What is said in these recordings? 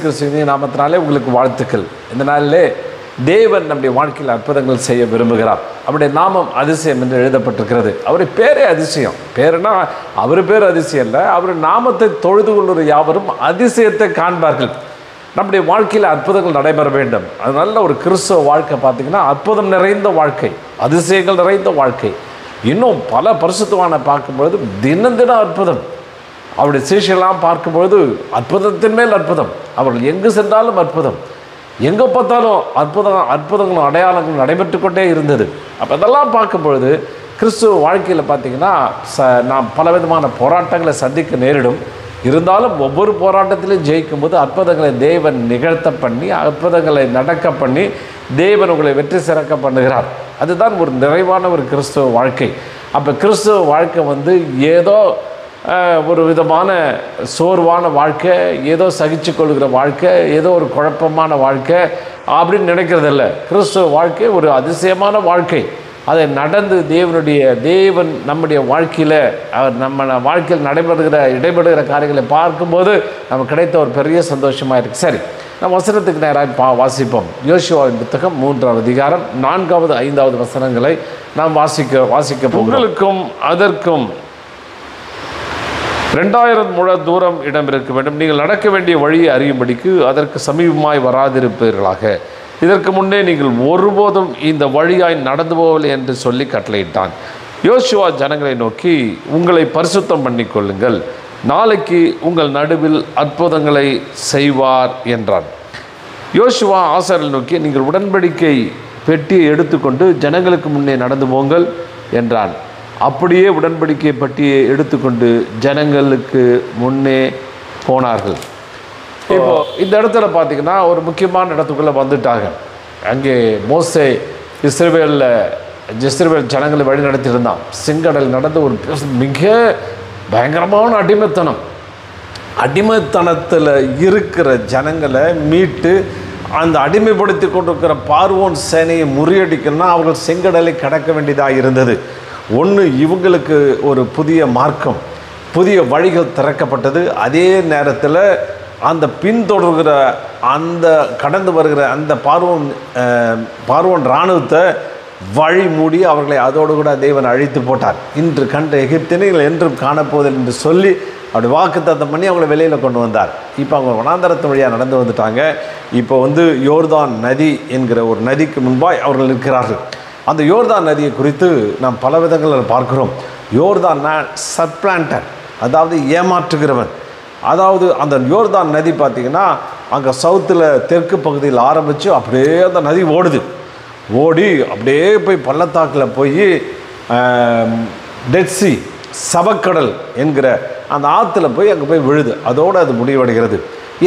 கிறிஸ்துவின் நாமத்தினாலே உங்களுக்கு வாழ்த்துக்கள். இந்த நாளிலே தேவன் நம்முடைய வாழ்க்கையில் அற்புதங்கள் செய்ய விரும்புகிறார். அவருடைய நாமம் அதிசயம் என்று எழுதப்பட்டிருக்கிறது. அவருடைய பேரே அதிசயம். பேருனா அவர் பேர் அதிசயம் இல்லை, அவர் நாமத்தை தொழுது கொள்ளுற யாவரும் அதிசயத்தை காண்பார்கள். நம்முடைய வாழ்க்கையில் அற்புதங்கள் நடைபெற வேண்டும். அது நல்ல ஒரு கிறிஸ்தவ வாழ்க்கை பார்த்திங்கன்னா அற்புதம் நிறைந்த வாழ்க்கை, அதிசயங்கள் நிறைந்த வாழ்க்கை. இன்னும் பல பரிசுத்தவானை பார்க்கும்பொழுது தினம் தினம் அற்புதம். அவருடைய சீஷர்களெல்லாம் பார்க்கும்பொழுது அற்புதத்தின் மேல் அற்புதம். அவர்கள் எங்கு சென்றாலும் அற்புதம், எங்கே பார்த்தாலும் அற்புதங்களும் அடையாளங்களும் நடைபெற்று கொண்டே இருந்தது. அப்போ இதெல்லாம் பார்க்கும்பொழுது கிறிஸ்துவ வாழ்க்கையில் பார்த்திங்கன்னா நாம் பலவிதமான போராட்டங்களை சந்திக்க நேரிடும். இருந்தாலும் ஒவ்வொரு போராட்டத்திலையும் ஜெயிக்கும்போது அற்புதங்களை தேவன் நிகழ்த்த பண்ணி, அற்புதங்களை நடக்க பண்ணி தேவன் உங்களை வெற்றி சிறக்க பண்ணுகிறார். அதுதான் ஒரு நிறைவான ஒரு கிறிஸ்துவ வாழ்க்கை. அப்போ கிறிஸ்துவ வாழ்க்கை ஏதோ ஒரு விதமான சோர்வான வாழ்க்கை, ஏதோ சகிச்சு கொள்கிற வாழ்க்கை, ஏதோ ஒரு குழப்பமான வாழ்க்கை அப்படின்னு நினைக்கிறதில்ல. கிறிஸ்துவ வாழ்க்கை ஒரு அதிசயமான வாழ்க்கை. அதை நடந்து தேவன் நம்முடைய வாழ்க்கையில் நம்ம வாழ்க்கையில் இடைபெறுகிற காரியங்களை பார்க்கும்போது நமக்கு கிடைத்த ஒரு பெரிய சந்தோஷமாக இருக்குது. சரி, நம்ம வசனத்துக்கு நேராக வாசிப்போம். யோசுவாவின் புத்தகம் 3ஆம் அதிகாரம் 4வது 5வது வசனங்களை நாம் வாசிக்க போகிறோம். உங்களுக்கும் அதற்கும் 2000 முழ தூரம் இடம் இருக்க வேண்டும். நீங்கள் நடக்க வேண்டிய வழியை அறியும்படிக்கு அதற்கு சமீபமாய் வராதிருப்பீர்களாக. இதற்கு முன்னே நீங்கள் ஒருபோதும் இந்த வழியாய் நடந்து போகவில்லை என்று சொல்லி கட்டளையிட்டான். யோசுவா ஜனங்களை நோக்கி, உங்களை பரிசுத்தம் பண்ணிக்கொள்ளுங்கள், நாளைக்கு உங்கள் நடுவில் அற்புதங்களை செய்வார் என்றான். யோசுவா ஆசாரியரை நோக்கி, நீங்கள் உடன்படிக்கை பெட்டியை எடுத்துக்கொண்டு ஜனங்களுக்கு முன்னே நடந்து போங்கள் என்றான். அப்படியே உடன்படிக்கை பெட்டியை எடுத்துக்கொண்டு ஜனங்களுக்கு முன்னே போனார்கள். இப்போ இந்த இடத்துல பார்த்திங்கன்னா ஒரு முக்கியமான இடத்துக்குள்ளே வந்துட்டாங்க. அங்கே மோசே இஸ்ரவேல் ஜனங்களை வழி நடத்தியிருந்தான். செங்கடல் நடந்த ஒரு மிக பயங்கரமான அடிமைத்தனத்தில் இருக்கிற ஜனங்களை மீட்டு அந்த அடிமைப்படுத்தி கொண்டிருக்கிற பார்வோன் சேனையை முறியடிக்கணும்னா அவர்கள் செங்கடலை கடக்க வேண்டியதாக இருந்தது. ஒன்று, இவங்களுக்கு ஒரு புதிய மார்க்கம், புதிய வழிகள் திறக்கப்பட்டது. அதே நேரத்தில் அந்த பின்தொடர்கிற அந்த கடந்து வருகிற அந்த பார்வோன் இராணுவத்தை வழி மூடி அவர்களை அதோடு கூட தேவன் அழித்து போட்டார். இன்று கண்ட எகிப்தினை என்றும் காணப்போதில் என்று சொல்லி அப்படி வாக்குத்தத்தம் பண்ணி அவங்களை வெளியில் கொண்டு வந்தார். இப்போ அவங்க வனாந்தரத்து வழியாக நடந்து வந்துட்டாங்க. இப்போ யோர்தான் நதி என்கிற ஒரு நதிக்கு முன்பாய் அவர்கள் இருக்கிறார்கள். அந்த யோர்தான் நதியை குறித்து நாம் பல விதங்களில் பார்க்கிறோம். யோர்தான் சப்ளான்டர், அதாவது ஏமாற்றுகிறவன். அதாவது அந்த யோர்தான் நதி பார்த்திங்கன்னா அங்கே சவுத்தில் தெற்கு பகுதியில் ஆரம்பித்து அப்படியே அந்த நதி ஓடி அப்படியே போய் பள்ளத்தாக்கில் போய் டெட்சி சவக்கடல் என்கிற அந்த ஆற்றுல போய் அங்கே போய் விழுது. அதோடு அது முடிவடைகிறது.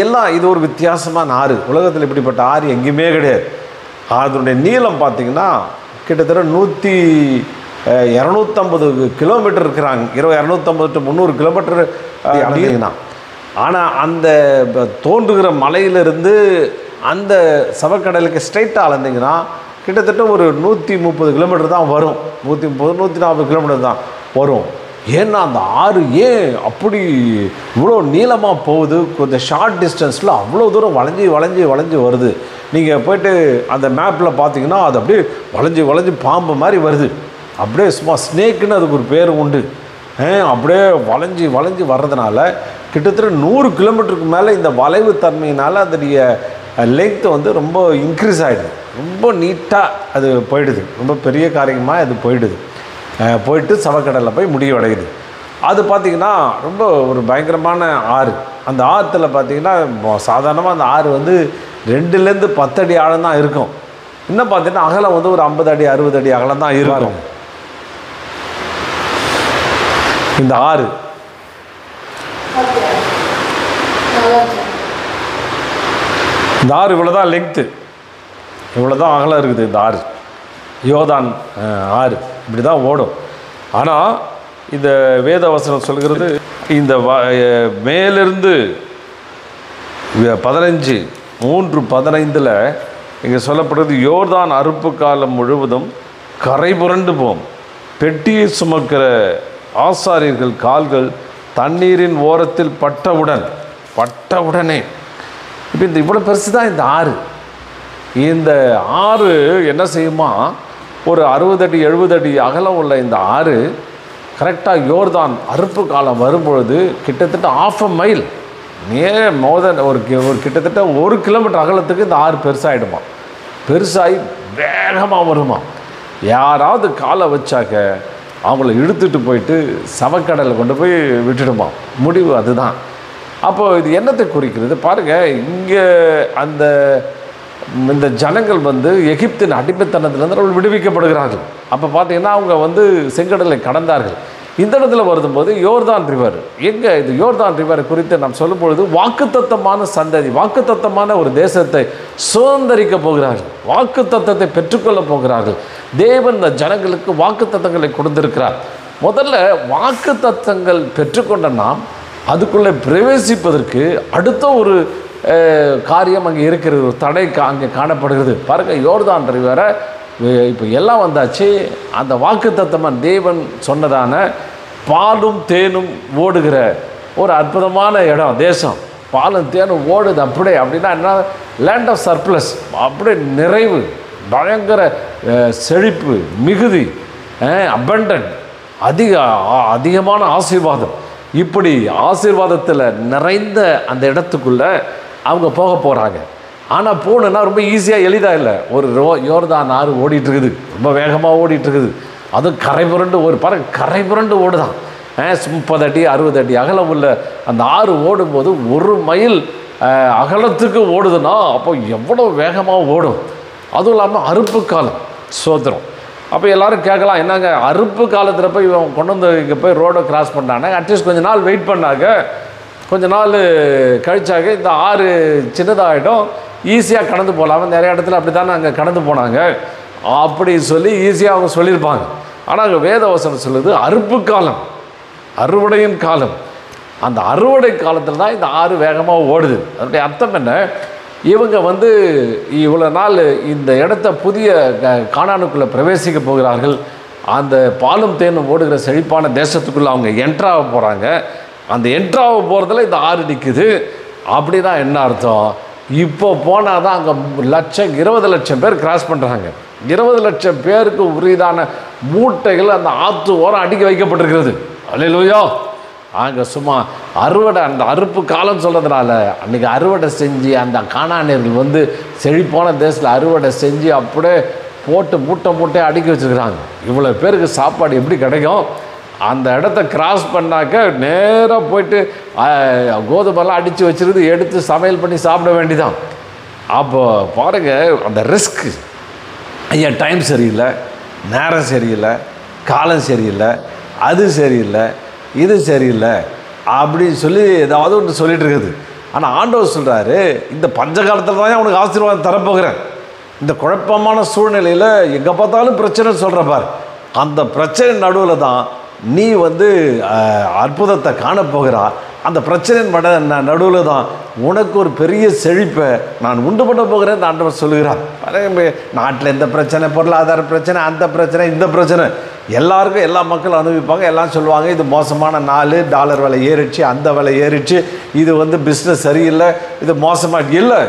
எல்லாம் இது ஒரு வித்தியாசமான ஆறு. உலகத்தில் இப்படிப்பட்ட ஆறு எங்கேயுமே கிடையாது. அதனுடைய நீளம் பார்த்திங்கன்னா கிட்டத்தட்ட 250 கிலோமீட்டர் இருக்கிறாங்க. 250 to 300 கிலோமீட்டர் அடையினா. ஆனால் அந்த தோன்றுகிற மலையிலிருந்து அந்த சவக்கடலுக்கு ஸ்ட்ரைட்டாக அளந்தீங்கன்னா கிட்டத்தட்ட ஒரு 130 கிலோமீட்டர் தான் வரும். 130-140 கிலோமீட்டர் தான் வரும். ஏன்னா அந்த ஆறு அப்படி இவ்வளோ நீளமாக போகுது. கொஞ்சம் ஷார்ட் டிஸ்டன்ஸில் அவ்வளோ தூரம் வளைஞ்சி வருது. நீங்கள் போய்ட்டு அந்த மேப்பில் பார்த்தீங்கன்னா அது அப்படியே வளைஞ்சி பாம்பு மாதிரி வருது. அப்படியே சும்மா ஸ்னேக்குன்னு அதுக்கு ஒரு பேர் உண்டு. அப்படியே வளைஞ்சி வர்றதுனால கிட்டத்தட்ட 100 கிலோமீட்டருக்கு மேலே இந்த வளைவு தன்மையினால் அதனுடைய லெங்க்த்து ரொம்ப இன்க்ரீஸ் ஆகிடுது. ரொம்ப நீட்டாக அது போயிடுது. ரொம்ப பெரிய காரியமாக அது போயிட்டு சவக்கடலில் போய் முடிவடையுது. அது பார்த்திங்கன்னா ரொம்ப ஒரு பயங்கரமான ஆறு. அந்த ஆற்றுல பார்த்திங்கன்னா சாதாரணமாக அந்த ஆறு 2லேருந்து 10 அடி ஆழம் தான் இருக்கும். இன்னும் பார்த்திங்கன்னா அகலம் ஒரு 50 அடி 60 அடி அகலம் தான் இருக்கும். இந்த ஆறு இவ்வளோதான் லெங்க்த்து, இவ்வளோதான் அகலம் இருக்குது. இந்த ஆறு யோர்தான் ஆறு இப்படி தான் ஓடும். ஆனால் இந்த வேதவசனம் சொல்கிறது, இந்த மேலிருந்து 15:3-15 இங்கே சொல்லப்படுறது, யோர்தான் அறுப்பு காலம் முழுவதும் கரை புரண்டு போம். பெட்டியை சுமக்கிற ஆசாரியர்கள் கால்கள் தண்ணீரின் ஓரத்தில் பட்டவுடனே இப்போ இந்த இவ்வளோ பெருசு தான் இந்த ஆறு. இந்த ஆறு என்ன செய்யுமா, ஒரு 60 அடி 70 அடி அகலம் உள்ள இந்த ஆறு கரெக்டாக யோர்தான் அறுப்பு காலம் வரும்பொழுது கிட்டத்தட்ட 1/2 மைல் மோதன் ஒரு கிட்டத்தட்ட 1 கிலோமீட்டர் அகலத்துக்கு இந்த ஆறு பெருசாகிடுமா. பெருசாகி வேகமாக வருமா. யாராவது காலை வச்சாக்க அவங்கள இழுத்துட்டு போயிட்டு சவக்கடலை கொண்டு போய் விட்டுடுமா. முடிவு அதுதான். அப்போது இது என்னத்தை குறிக்கிறது பாருங்கள். இங்கே இந்த ஜனங்கள் எகிப்தின் அடிமைத்தனத்திலிருந்து அவர்கள் விடுவிக்கப்படுகிறார்கள். அப்போ பார்த்தீங்கன்னா அவங்க செங்கடலை கடந்தார்கள். இந்த இடத்துல வரும்போது யோர்தான் ரிவர். எங்கே இது யோர்தான் ரிவர் குறித்து நாம் சொல்லும்பொழுது வாக்குத்தத்தமான சந்ததி, வாக்குத்தத்தமான ஒரு தேசத்தை சுதந்திரிக்க போகிறார்கள், வாக்குத்தத்தத்தை பெற்றுக்கொள்ள போகிறார்கள். தேவன் இந்த ஜனங்களுக்கு வாக்குத்தத்தங்களை கொடுத்திருக்கிறார். முதல்ல வாக்குத்தத்தங்கள் பெற்றுக்கொண்ட நாம் அதுக்குள்ளே பிரவேசிப்பதற்கு அடுத்த ஒரு காரியம் அங்கே இருக்கிறது, ஒரு தடை அங்கே காணப்படுகிறது. பாருங்கள், யோர்தான் ரிவரை இப்போ எல்லாம் வந்தாச்சு. அந்த வாக்குத்தத்தமாக தேவன் சொன்னதான பாலும் தேனும் ஓடுகிற ஒரு அற்புதமான இடம், தேசம். பாலும் தேனும் ஓடுது அப்படின்னா என்ன, லேண்ட் ஆஃப் சர்ப்ளஸ், அப்படியே நிறைவு, பயங்கர செழிப்பு, மிகுதி, அபண்டன்ட், அதிகமான ஆசீர்வாதம். இப்படி ஆசீர்வாதத்தில் நிறைந்த அந்த இடத்துக்குள்ளே அவங்க போக போகிறாங்க. ஆனால் போகணுன்னா ரொம்ப ஈஸியாக எளிதாக இல்லை. ஒரு யோர்தான் ஆறு ஓடிட்டுருக்குது, ரொம்ப வேகமாக ஓடிட்டுருக்குது. அதுவும் கரை புரண்டு ஓடுதான். 30 அடி 60 அடி அகலம் உள்ள அந்த ஆறு ஓடும்போது 1 மைல் அகலத்துக்கு ஓடுதுன்னா அப்போ எவ்வளோ வேகமாக ஓடும். அதுவும் இல்லாமல் அறுப்பு காலம், சோத்திரம். அப்போ எல்லோரும் கேட்கலாம், என்னங்க அறுப்பு காலத்தில் போய் இவன் கொண்டு இங்கே போய் ரோடை கிராஸ் பண்ணாங்க. அட்லீஸ்ட் கொஞ்ச நாள் வெயிட் பண்ணாங்க, கொஞ்ச நாள் கழிச்சாக இந்த ஆறு சின்னதாகிடும், ஈஸியாக கடந்து போகலாம். நிறைய இடத்துல அப்படி தானே அங்கே கடந்து போனாங்க அப்படி சொல்லி ஈஸியாக அவங்க சொல்லியிருப்பாங்க. ஆனால் அங்கே வேதவசனம் சொல்லுது அறுப்பு காலம், அறுவடையின் காலம். அந்த அறுவடை காலத்தில் தான் இந்த ஆறு வேகமாக ஓடுது. அதனுடைய அர்த்தம் என்ன, இவங்க இவ்வளோ நாள் இந்த இடத்த புதிய கானானுக்குள்ளே பிரவேசிக்க போகிறார்கள். அந்த பாலும் தேனும் ஓடுகிற செழிப்பான தேசத்துக்குள்ளே அவங்க என்ட்ராக போகிறாங்க. அந்த என்ட்ராக போகிறதுல இந்த ஆறு நிற்குது. அப்படின்னா என்ன அர்த்தம், இப்போ போனால் தான் அங்கே 20 லட்சம் பேர் கிராஸ் பண்ணுறாங்க. 20 லட்சம் பேருக்கு உரியதான மூட்டைகள் அந்த ஆற்று ஓரம் அடுக்கி வைக்கப்பட்டிருக்கிறது. அல்லேலூயா. அங்கே சும்மா அறுவடை, அந்த அறுப்பு காலம் சொல்கிறதுனால அன்றைக்கி அறுவடை செஞ்சு அந்த கானானியர்கள் செழிப்பான தேசத்தில் அறுவடை செஞ்சு அப்படியே போட்டு மூட்டை அடுக்கி வச்சுருக்குறாங்க. இவ்வளோ பேருக்கு சாப்பாடு எப்படி கிடைக்கும்? அந்த இடத்த கிராஸ் பண்ணாக்க நேராக போயிட்டு கோதுமெல்லாம் அடித்து வச்சுருந்து எடுத்து சமையல் பண்ணி சாப்பிட வேண்டிதான். அப்போ பாருங்கள் அந்த ரிஸ்க்கு. ஐயா டைம் சரியில்லை, நேரம் சரியில்லை, காலம் சரியில்லை, அது சரியில்லை, இது சரியில்லை அப்படின்னு சொல்லி ஏதாவது ஒன்று சொல்லிகிட்டு இருக்குது. ஆனால் ஆண்டவர் சொல்கிறாரு, இந்த பஞ்ச காலத்தில் தான் உனக்கு ஆசீர்வாதம் தரப்போகிறேன். இந்த குழப்பமான சூழ்நிலையில் எங்கே பார்த்தாலும் பிரச்சனை சொல்கிற பார், அந்த பிரச்சனை நடுவில் தான் நீ அற்புதத்தை காணப்போகிறா. அந்த பிரச்சனையின் நடுவில் தான் உனக்கு ஒரு பெரிய செழிப்பை நான் உண்டு பண்ண போகிறேன் ஆண்டவர் சொல்லுகிறார். நாட்டில் எந்த பிரச்சனை, பொருளாதார பிரச்சனை, அந்த பிரச்சனை, இந்த பிரச்சனை, எல்லாருக்கும் எல்லா மக்களும் அனுபவிப்பாங்க. எல்லாம் சொல்லுவாங்க இது மோசமான நாள், டாலர் விலை ஏறிடுச்சு, அந்த விலை ஏறிடுச்சு, இது பிஸ்னஸ் சரியில்லை, இது மோசமாக இல்லை.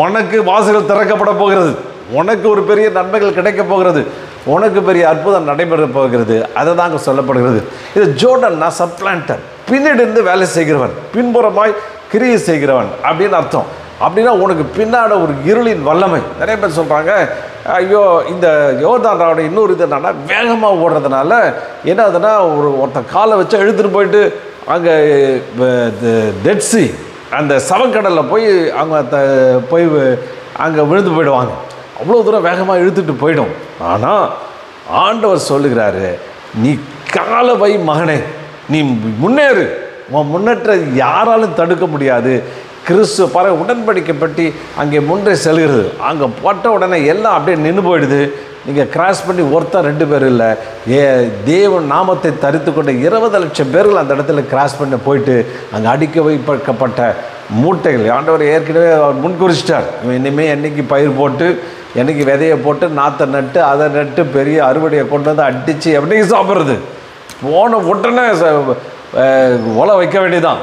உனக்கு வாசல்கள் திறக்கப்பட போகிறது, உனக்கு ஒரு பெரிய நன்மைகள் கிடைக்க போகிறது, உனக்கு பெரிய அற்புதம் நடைபெற போகிறது. அதை தாங்க சொல்லப்படுகிறது. இது ஜோர்டன்னா சப்ளான்டர், பின்னிடிந்து வேலை செய்கிறவன், பின்புறமாய் கிரியை செய்கிறவன் அப்படின்னு அர்த்தம். அப்படின்னா உனக்கு பின்னாட ஒரு இருளின் வல்லமை. நிறைய பேர் சொல்கிறாங்க, ஐயோ இந்த யோர்தானோட இன்னொரு இது என்னன்னா வேகமாக ஓடுறதுனால என்ன ஆகுதுன்னா ஒருத்தன் காலை வச்சு இழுத்துட்டு போயிட்டு அங்கே டெட்சி அந்த சவக்கடலில் போய் அவங்க போய் அங்கே விழுந்து போயிடுவாங்க. அவ்வளோ தூரம் வேகமாக இழுத்துட்டு போயிடும். ஆனால் ஆண்டவர் சொல்லுகிறாரு, நீ கால வை மகனே, நீ முன்னேறு, உன் முன்னேற்ற யாராலும் தடுக்க முடியாது. கிறிஸ்து உடன்படிக்கை பற்றி அங்கே முன்னே செல்கிறது. அங்கே போட்ட உடனே எல்லாம் அப்படியே நின்று போயிடுது. நீங்கள் கிராஸ் பண்ணி ஒருத்தர் 2 பேர் இல்லை, தேவன் நாமத்தை தரித்து கொண்ட 20 லட்சம் பேர்கள் அந்த இடத்துல கிராஸ் பண்ணி போயிட்டு அங்கே அடிக்க வைக்கப்பட்ட மூட்டைகள் ஆண்டவர் ஏற்கனவே அவர் முன்குறிச்சிட்டார். இனிமேல் என்றைக்கு பயிர் போட்டு, என்றைக்கு விதையை போட்டு, நாற்றை நட்டு, அதை நட்டு பெரிய அறுவடையை கொண்டு வந்து அடித்து எப்படிங்க சாப்பிட்றது, போன உடனே ஒலை வைக்க வேண்டியதான்.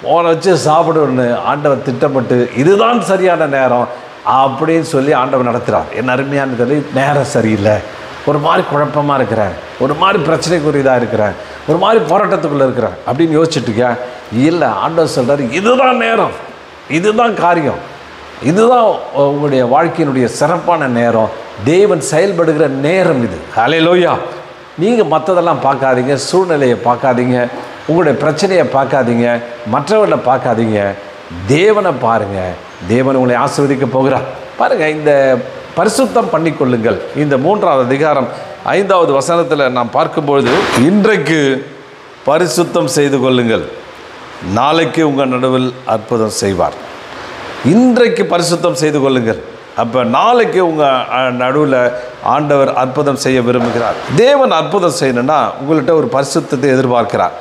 போன வச்சு சாப்பிடுன்னு ஆண்டவர் திட்டப்பட்டு இதுதான் சரியான நேரம் அப்படின்னு சொல்லி ஆண்டவர் நடத்துகிறார். என்ன அருமையானு சொல்லி, நேரம் சரியில்லை, ஒரு மாதிரி குழப்பமாக இருக்கிறேன், ஒரு மாதிரி பிரச்சனைக்குரியதாக இருக்கிறேன், ஒரு மாதிரி போராட்டத்துக்குள்ளே இருக்கிறேன் அப்படின்னு யோசிச்சுட்டுருக்கேன். இல்லை, ஆண்டவர் சொல்கிறார், இதுதான் நேரம், இதுதான் காரியம், இதுதான் உங்களுடைய வாழ்க்கையினுடைய சிறப்பான நேரம், தேவன் செயல்படுகிற நேரம் இது. ஹல்லேலூயா. நீங்கள் மற்றதெல்லாம் பார்க்காதீங்க, சூழ்நிலையை பார்க்காதீங்க, உங்களுடைய பிரச்சனையை பார்க்காதீங்க, மற்றவர்களை பார்க்காதீங்க, தேவனை பாருங்கள். தேவன் உங்களை ஆசீர்வதிக்க போகிறார். பாருங்கள், இந்த பரிசுத்தம் பண்ணிக்கொள்ளுங்கள். இந்த 3வது அதிகாரம் 5வது வசனத்தில் நாம் பார்க்கும்பொழுது, இன்றைக்கு பரிசுத்தம் செய்து கொள்ளுங்கள், நாளைக்கு உங்கள் நடுவில் அற்புதம் செய்வார். இன்றைக்கு பரிசுத்தம் செய்து கொள்ளுங்கள். அப்போ நாளைக்கு உங்கள் நடுவில் ஆண்டவர் அற்புதம் செய்ய விரும்புகிறார். தேவன் அற்புதம் செய்யணும்னா உங்கள்கிட்ட ஒரு பரிசுத்தத்தை எதிர்பார்க்கிறார்.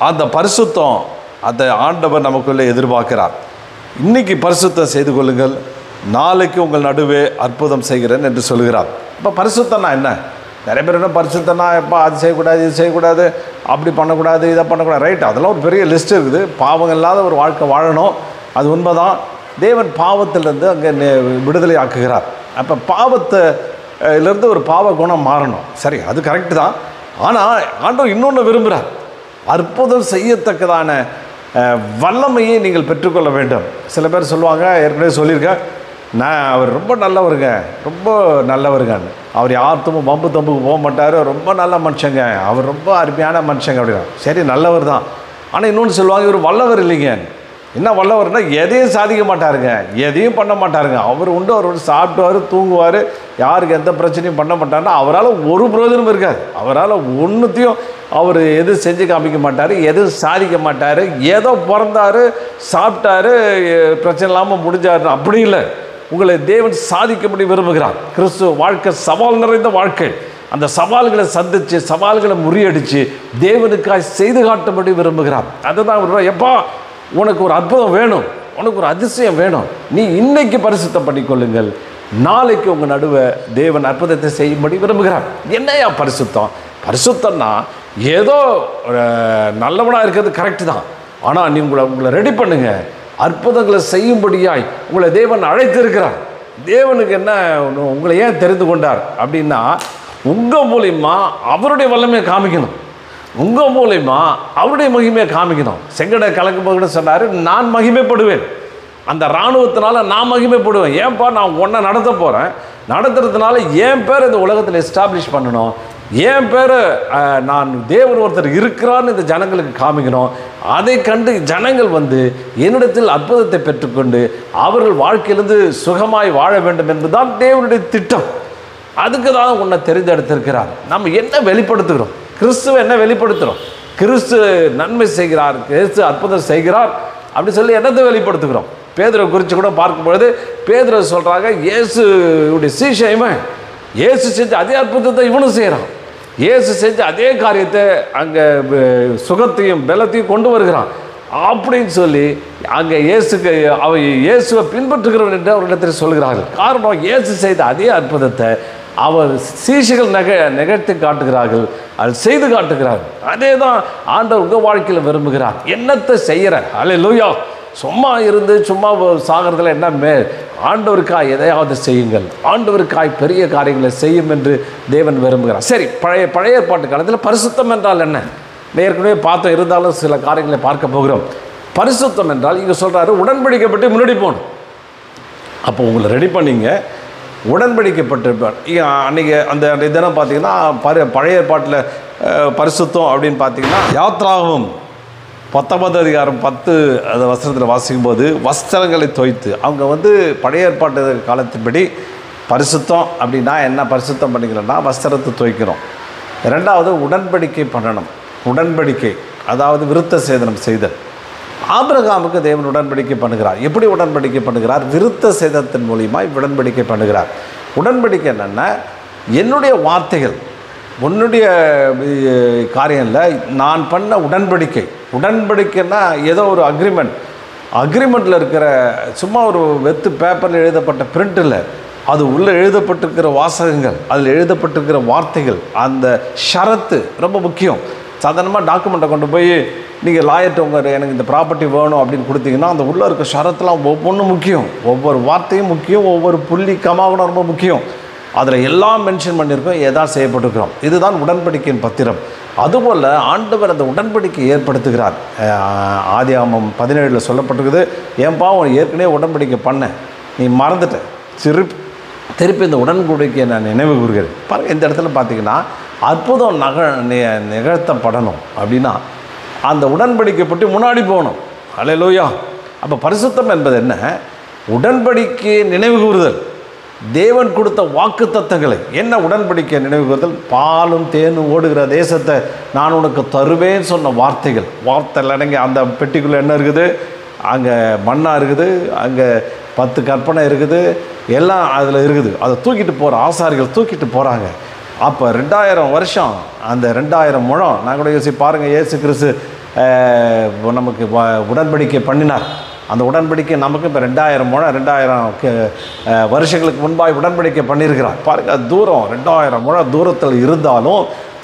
அந்த பரிசுத்தம் அதை ஆண்டவர் நமக்குள்ளே எதிர்பார்க்கிறார். இன்றைக்கி பரிசுத்தம் செய்து கொள்ளுங்கள், நாளைக்கு உங்கள் நடுவே அற்புதம் செய்கிறேன் என்று சொல்கிறார். இப்போ பரிசுத்தம்னா என்ன? நிறைய பேர் என்ன பரிசுத்தம்னா, எப்போ அது செய்யக்கூடாது, இது செய்யக்கூடாது, அப்படி பண்ணக்கூடாது, இதை பண்ணக்கூடாது. ரைட், அதெல்லாம் ஒரு பெரிய லிஸ்ட் இருக்குது. பாவங்கள் இல்லாத ஒரு வாழ்க்கை வாழணும், அது உண்மைதான். தேவன் பாவத்திலிருந்து அங்கே விடுதலை ஆக்குகிறார். அப்போ பாவத்திலிருந்து ஒரு பாவ குணம் மாறணும். சரி, அது கரெக்டு தான். ஆனால் ஆண்டவர் இன்னொன்று விரும்புகிறார். அற்புதம் செய்யத்தக்கதான வல்லமையை நீங்கள் பெற்றுக்கொள்ள வேண்டும். சில பேர் சொல்லுவாங்க, ஏற்கனவே சொல்லியிருக்கேன், அவர் ரொம்ப நல்லவருங்க, ரொம்ப நல்லவருங்கன்னு. அவர் யார்த்தும் பம்பு தம்புக்கு போக மாட்டார், ரொம்ப நல்ல மனுஷங்க, அவர் ரொம்ப அருமையான மனுஷங்க அப்படின்னா. சரி, நல்லவர் தான். ஆனால் இன்னொன்று சொல்லுவாங்க, இவர் வல்லவர் இல்லைங்க. என்ன வல்லவர்னா, எதையும் சாதிக்க மாட்டாருங்க, எதையும் பண்ண மாட்டாருங்க. அவர் உண்டு, அவர் சாப்பிடுவார், தூங்குவார், யாருக்கு எந்த பிரச்சனையும் பண்ண மாட்டாருன்னா அவரால் ஒரு பிரயோஜனம் இருக்காது. அவரால் ஒன்றுத்தையும் அவர் எது செஞ்சு காமிக்க மாட்டார், எதுவும் சாதிக்க மாட்டார். ஏதோ பிறந்தார், சாப்பிட்டாரு, பிரச்சனை இல்லாமல் முடிஞ்சார். அப்படி இல்லை, உங்களை தேவன் சாதிக்கும்படி விரும்புகிறார். கிறிஸ்துவ வாழ்க்கை சவால் நிறைந்த வாழ்க்கை. அந்த சவால்களை சந்தித்து, சவால்களை முறியடித்து தேவனுக்காய் செய்து காட்டும்படி விரும்புகிறார். அதுதான் அவர், எப்பா உனக்கு ஒரு அற்புதம் வேணும், உனக்கு ஒரு அதிசயம் வேணும், நீ இன்னைக்கு பரிசுத்தம் பண்ணிக்கொள்ளுங்கள், நாளைக்கு உங்கள் நடுவே தேவன் அற்புதத்தை செய்யும்படி விரும்புகிறார். என்னையா பரிசுத்தம்? பரிசுத்தம்னா ஏதோ நல்லவனாக இருக்கிறது கரெக்டு தான். ஆனால் நீ உங்களை ரெடி பண்ணுங்க, அற்புதங்களை செய்யும்படியாய் உங்களை தேவன் அழைத்திருக்கிறார். தேவனுக்கு என்ன, உங்களை ஏன் தெரிந்து கொண்டார் அப்படின்னா, உங்கள் மூலிமா அவருடைய வல்லமையை காமிக்கணும், உங்கள் மூலிமா அவருடைய மகிமையை காமிக்கணும். செங்கடை கலக்கும்போது சொன்னார், நான் மகிமைப்படுவேன், அந்த இராணுவத்தினால நான் மகிமைப்படுவேன். ஏன்பா, நான் ஒன்றை நடத்த போகிறேன், நடத்துறதுனால என் பேர் இந்த உலகத்தில் எஸ்டாப்ளிஷ் பண்ணணும், என் பேர் நான் தேவன் ஒருத்தர் இருக்கிறான்னு இந்த ஜனங்களுக்கு காமிக்கணும். அதை கண்டு ஜனங்கள் வந்து என்னிடத்தில் அற்புதத்தை பெற்றுக்கொண்டு அவர்கள் வாழ்க்கையிலிருந்து சுகமாய் வாழ வேண்டும் என்பதுதான் தேவனுடைய திட்டம். அதுக்கு தான் உன்னை தெரிந்தெடுத்திருக்கிறார். நம்ம என்ன வெளிப்படுத்துகிறோம்? கிறிஸ்துவை என்ன வெளிப்படுத்துகிறோம்? கிறிஸ்து நன்மை செய்கிறார், கிறிஸ்து அற்புதம் செய்கிறார் அப்படி சொல்லி என்னத்தை வெளிப்படுத்துகிறோம்? பேதுரை குறித்து கூட பார்க்கும்பொழுது பேதுரை சொல்கிறாங்க, இயேசுடைய சீஷன், இயேசு செஞ்ச அதே அற்புதத்தை இவனும் செய்கிறான், இயேசு செஞ்ச அதே காரியத்தை அங்கே சுகத்தையும் பலத்தையும் கொண்டு வருகிறான் அப்படின்னு சொல்லி அங்கே இயேசுவை பின்பற்றுகிறவன் என்று அவர்களிடத்தில் சொல்கிறார்கள். காரணம், இயேசு செய்த அதே அற்புதத்தை அவர் சீஷர்கள் நிகழ்த்தி காட்டுகிறார்கள், அது செய்து காட்டுகிறார்கள். அதே தான் ஆண்டவர் உங்கள் வாழ்க்கையில் விரும்புகிறார். என்னத்தை செய்கிற? அல்லேலூயா. சும்மா இருந்து சும்மா சாகிறதுல என்ன ஆண்டவருக்காய் எதையாவது செய்யுங்கள், ஆண்டவருக்காய் பெரிய காரியங்களை செய்யும் என்று தேவன் விரும்புகிறார். சரி, பழைய ஏற்பாட்டு காலத்தில் பரிசுத்தம் என்றால் என்ன? ஏற்கனவே பார்த்தோம், இருந்தாலும் சில காரியங்களை பார்க்க போகிறோம். பரிசுத்தம் என்றால் இங்கே சொல்கிறாரு, உடன்படிக்கப்பட்டு முன்னாடி போகணும். அப்போ உங்களை ரெடி பண்ணிங்க, உடன்படிக்கப்பட்டிருப்பார். அன்றைக்கி அந்த தினம் பார்த்தீங்கன்னா பழைய ஏற்பாட்டில் பரிசுத்தம் அப்படின்னு பார்த்தீங்கன்னா, யாத்ராகமம் 19 அதிகாரம் 10 அந்த வஸ்திரத்தில் வாசிக்கும்போது வஸ்திரங்களை தோய்த்து, அவங்க பழைய ஏற்பாட்டு காலத்தின்படி பரிசுத்தம் அப்படின்னா என்ன? பரிசுத்தம் பண்ணிக்கலன்னா வஸ்திரத்தை தோய்க்கிறோம். ரெண்டாவது உடன்படிக்கை பண்ணணும். உடன்படிக்கை அதாவது விருத்த சேதனம் செய்தல். ஆபிரகாமுக்கு தேவன் உடன்படிக்கை பண்ணுகிறார். எப்படி உடன்படிக்கை பண்ணுகிறார்? விருத்த சேதத்தின் மூலியமாக உடன்படிக்கை பண்ணுகிறார். உடன்படிக்கை என்னென்னா, என்னுடைய வார்த்தைகள் உன்னுடைய காரியம் இல்லை, நான் பண்ண உடன்படிக்கை. உடன்படிக்கைன்னா ஏதோ ஒரு அக்ரிமெண்ட்டில் இருக்கிற சும்மா ஒரு வெத்து பேப்பரில் எழுதப்பட்ட பிரிண்ட் இல்லை, அது உள்ளே எழுதப்பட்டிருக்கிற வாசகங்கள், அதில் எழுதப்பட்டிருக்கிற வார்த்தைகள், அந்த ஷரத்து ரொம்ப முக்கியம். சாதாரணமாக டாக்குமெண்ட்டை கொண்டு போய் நீங்கள் லாயர்கிட்ட எனக்கு இந்த ப்ராப்பர்ட்டி வேணும் அப்படின்னு கொடுத்தீங்கன்னா அந்த உள்ளே இருக்க ஷரத்துலாம் ஒவ்வொன்றும் முக்கியம், ஒவ்வொரு வார்த்தையும் முக்கியம், ஒவ்வொரு புள்ளி கமாவும் ரொம்ப முக்கியம். அதில் எல்லாம் மென்ஷன் பண்ணியிருக்கோம், ஏதாவது செய்யப்பட்டிருக்கிறோம். இதுதான் உடன்படிக்கையின் பத்திரம். அதுபோல் ஆண்டவர் அந்த உடன்படிக்கை ஏற்படுத்துகிறார். ஆதியாகமம் 17 சொல்லப்பட்டிருக்குது, ஏன்பா உன் ஏற்கனவே உடன்படிக்கை பண்ண நீ மறந்துட்ட, திருப்பி இந்த உடன்படிக்கையை நான் நினைவு கூறுகிறேன். பாருங்கள், இந்த இடத்துல பார்த்தீங்கன்னா அற்புதம் நிகழ்த்தப்படணும் அப்படின்னா அந்த உடன்படிக்கை பற்றி முன்னாடி போகணும். அல்லேலூயா. அப்போ பரிசுத்தம் என்பது என்ன? உடன்படிக்கையை நினைவு கூறுதல், தேவன் கொடுத்த வாக்கு தத்தங்களை. என்ன உடன்படிக்கை நினைவு கூறுதல்? பாலும் தேனும் ஓடுகிற தேசத்தை நான் உனக்கு தருவேன்னு சொன்ன வார்த்தைகள் அடங்கி அந்த பெட்டிக்குள்ளே என்ன இருக்குது? அங்கே மண்ணா இருக்குது, அங்கே 10 கற்பனை இருக்குது, எல்லாம் அதில் இருக்குது. அதை தூக்கிட்டு போகிற ஆசாரிகள் தூக்கிட்டு போகிறாங்க. அப்போ 2000 வருஷம், அந்த 2000 முழம். நான் கூட யோசிச்சு பாருங்கள், இயேசு கிறிஸ்து நமக்கு உடன்படிக்கை பண்ணினார். அந்த உடன்படிக்கை நமக்கு இப்போ 2000 முழம், 2000 வருஷங்களுக்கு முன்பாய் உடன்படிக்கை பண்ணியிருக்கிறார். பாருங்கள், தூரம் 2000 முழம் தூரத்தில் இருந்தாலும்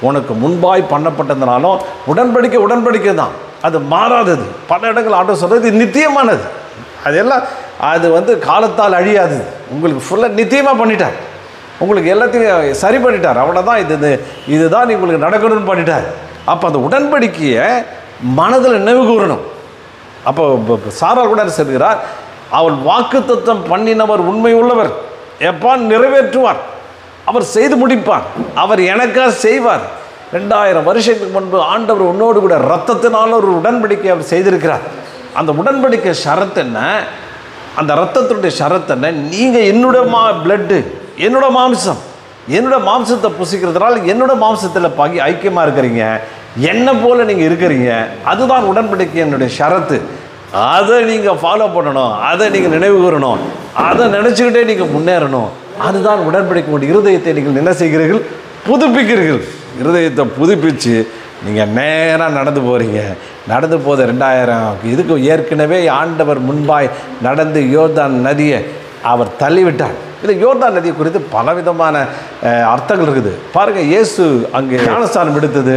உனக்கு முன்பாய் பண்ணப்பட்டதுனாலும் உடன்படிக்கை தான், அது மாறாதது. பல இடங்கள் ஆண்டவர் சொல்கிறது இது நித்தியமானது, அதெல்லாம் அது காலத்தால் அழியாதது. உங்களுக்கு ஃபுல்லாக நித்தியமாக பண்ணிட்டார், உங்களுக்கு எல்லாத்தையும் சரி பண்ணிட்டார். அவ்வளோதான், இதுதான் உங்களுக்கு நடக்கணும்னு பண்ணிட்டார். அப்போ அந்த உடன்படிக்கையை மனதில் நினைவு கூறணும். அப்போ சாராள் கூட சொல்கிறார், அவள் வாக்குத்தத்தம் பண்ணினவர் உண்மை உள்ளவர், எப்பா நிறைவேற்றுவார், அவர் செய்து முடிப்பார், அவர் எனக்காக செய்வார். 2000 வருஷத்துக்கு முன்பு ஆண்டவர் உன்னோடு கூட இரத்தத்தினால ஒரு உடன்படிக்கை அவர் செய்திருக்கிறார். அந்த உடன்படிக்கை ஷரத்து என்ன? அந்த இரத்தத்துடைய ஷரத்து என்ன? நீங்கள் என்னுடைய பிளட்டு, என்னோட மாம்சம், என்னோட மாம்சத்தை புசிக்கிறதுனால என்னோட மாம்சத்தில் ஐக்கியமாக இருக்கிறீங்க, என்னை போல் நீங்கள் இருக்கிறீங்க. அதுதான் உடன்படிக்கை என்னுடைய ஷரத்து. அதை நீங்கள் ஃபாலோ பண்ணணும், அதை நீங்கள் நினைவு கூறணும், அதை நினச்சிக்கிட்டே நீங்கள் முன்னேறணும். அதுதான் உடன்படிக்கை. உங்களுடைய இருதயத்தை நீங்கள் என்ன செய்கிறீர்கள்? புதுப்பிக்கிறீர்கள். இருதயத்தை புதுப்பிச்சு நீங்கள் நேராக நடந்து போகிறீங்க. நடந்து போத 2000 இதுக்கு ஏற்கனவே ஆண்டவர் முன்பாய் நடந்து யோர்தான் நதியை அவர் தள்ளிவிட்டார். இது யோர்தான் நதி குறித்து பலவிதமான அர்த்தங்கள் இருக்குது. பாருங்கள், இயேசு அங்கே ஞானஸ்தானம் எடுத்தது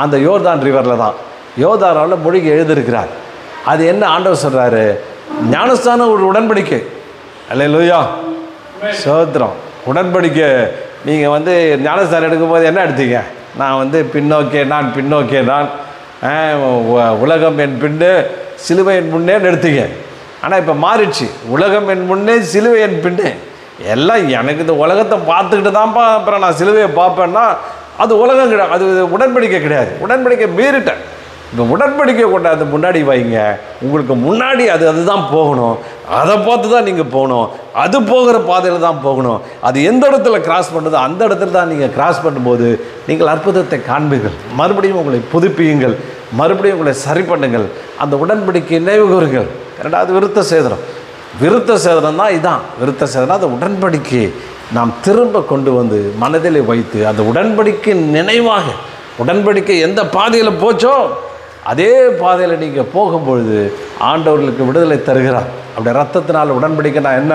அந்த யோர்தான் ரிவரில் தான், யோர்தானில் மூழ்கி எழுதியிருக்கிறார். அது என்ன ஆண்டவர் சொல்கிறாரு? ஞானஸ்தானம் ஒரு உடன்படிக்கை. அல்லேலூயா, சோத்திரம். உடன்படிக்கை. நீங்கள் ஞானஸ்தானம் எடுக்கும்போது என்ன எடுத்தீங்க? நான் பின்னோக்கே நான் உலகம் என் பின்னே சிலுவை என் முன்னேன்னு எடுத்தீங்க. ஆனால் இப்போ மாறிடுச்சு, உலகம் என் முன்னே சிலுவை என் பின்னே. எல்லாம் எனக்கு இந்த உலகத்தை பார்த்துக்கிட்டு தான்ப்பா அப்புறம் நான் சிலுவையை பார்ப்பேன்னா அது உலகம் கிடையாது, அது உடன்படிக்கை கிடையாது. உடன்படிக்கை மீறிட்டேன். இப்போ உடன்படிக்கை கொண்டாந்து முன்னாடி வைங்க. உங்களுக்கு முன்னாடி அதுதான் போகணும், அதை பார்த்து தான் நீங்கள் போகணும், அது போகிற பாதையில் தான் போகணும். அது எந்த இடத்துல கிராஸ் பண்ணுதோ அந்த இடத்துல தான் நீங்கள் கிராஸ் பண்ணும்போது நீங்கள் அற்புதத்தை காண்பீர்கள். மறுபடியும் உங்களை புதுப்பியுங்கள், மறுபடியும் உங்களை சரி பண்ணுங்கள். அந்த உடன்படிக்கை நினைவு கூறுங்கள். 2வது விருத்த சேதனம் தான் இதான். விருத்த சேதனம் அந்த உடன்படிக்கையை நாம் திரும்ப கொண்டு வந்து மனதில் வைத்து அந்த உடன்படிக்கை நினைவாக, உடன்படிக்கை எந்த பாதையில் போச்சோ அதே பாதையில் நீங்கள் போகும்பொழுது ஆண்டவர்களுக்கு விடுதலை தருகிறார். அப்படி ரத்தத்தினால் உடன்படிக்கை நான் என்ன?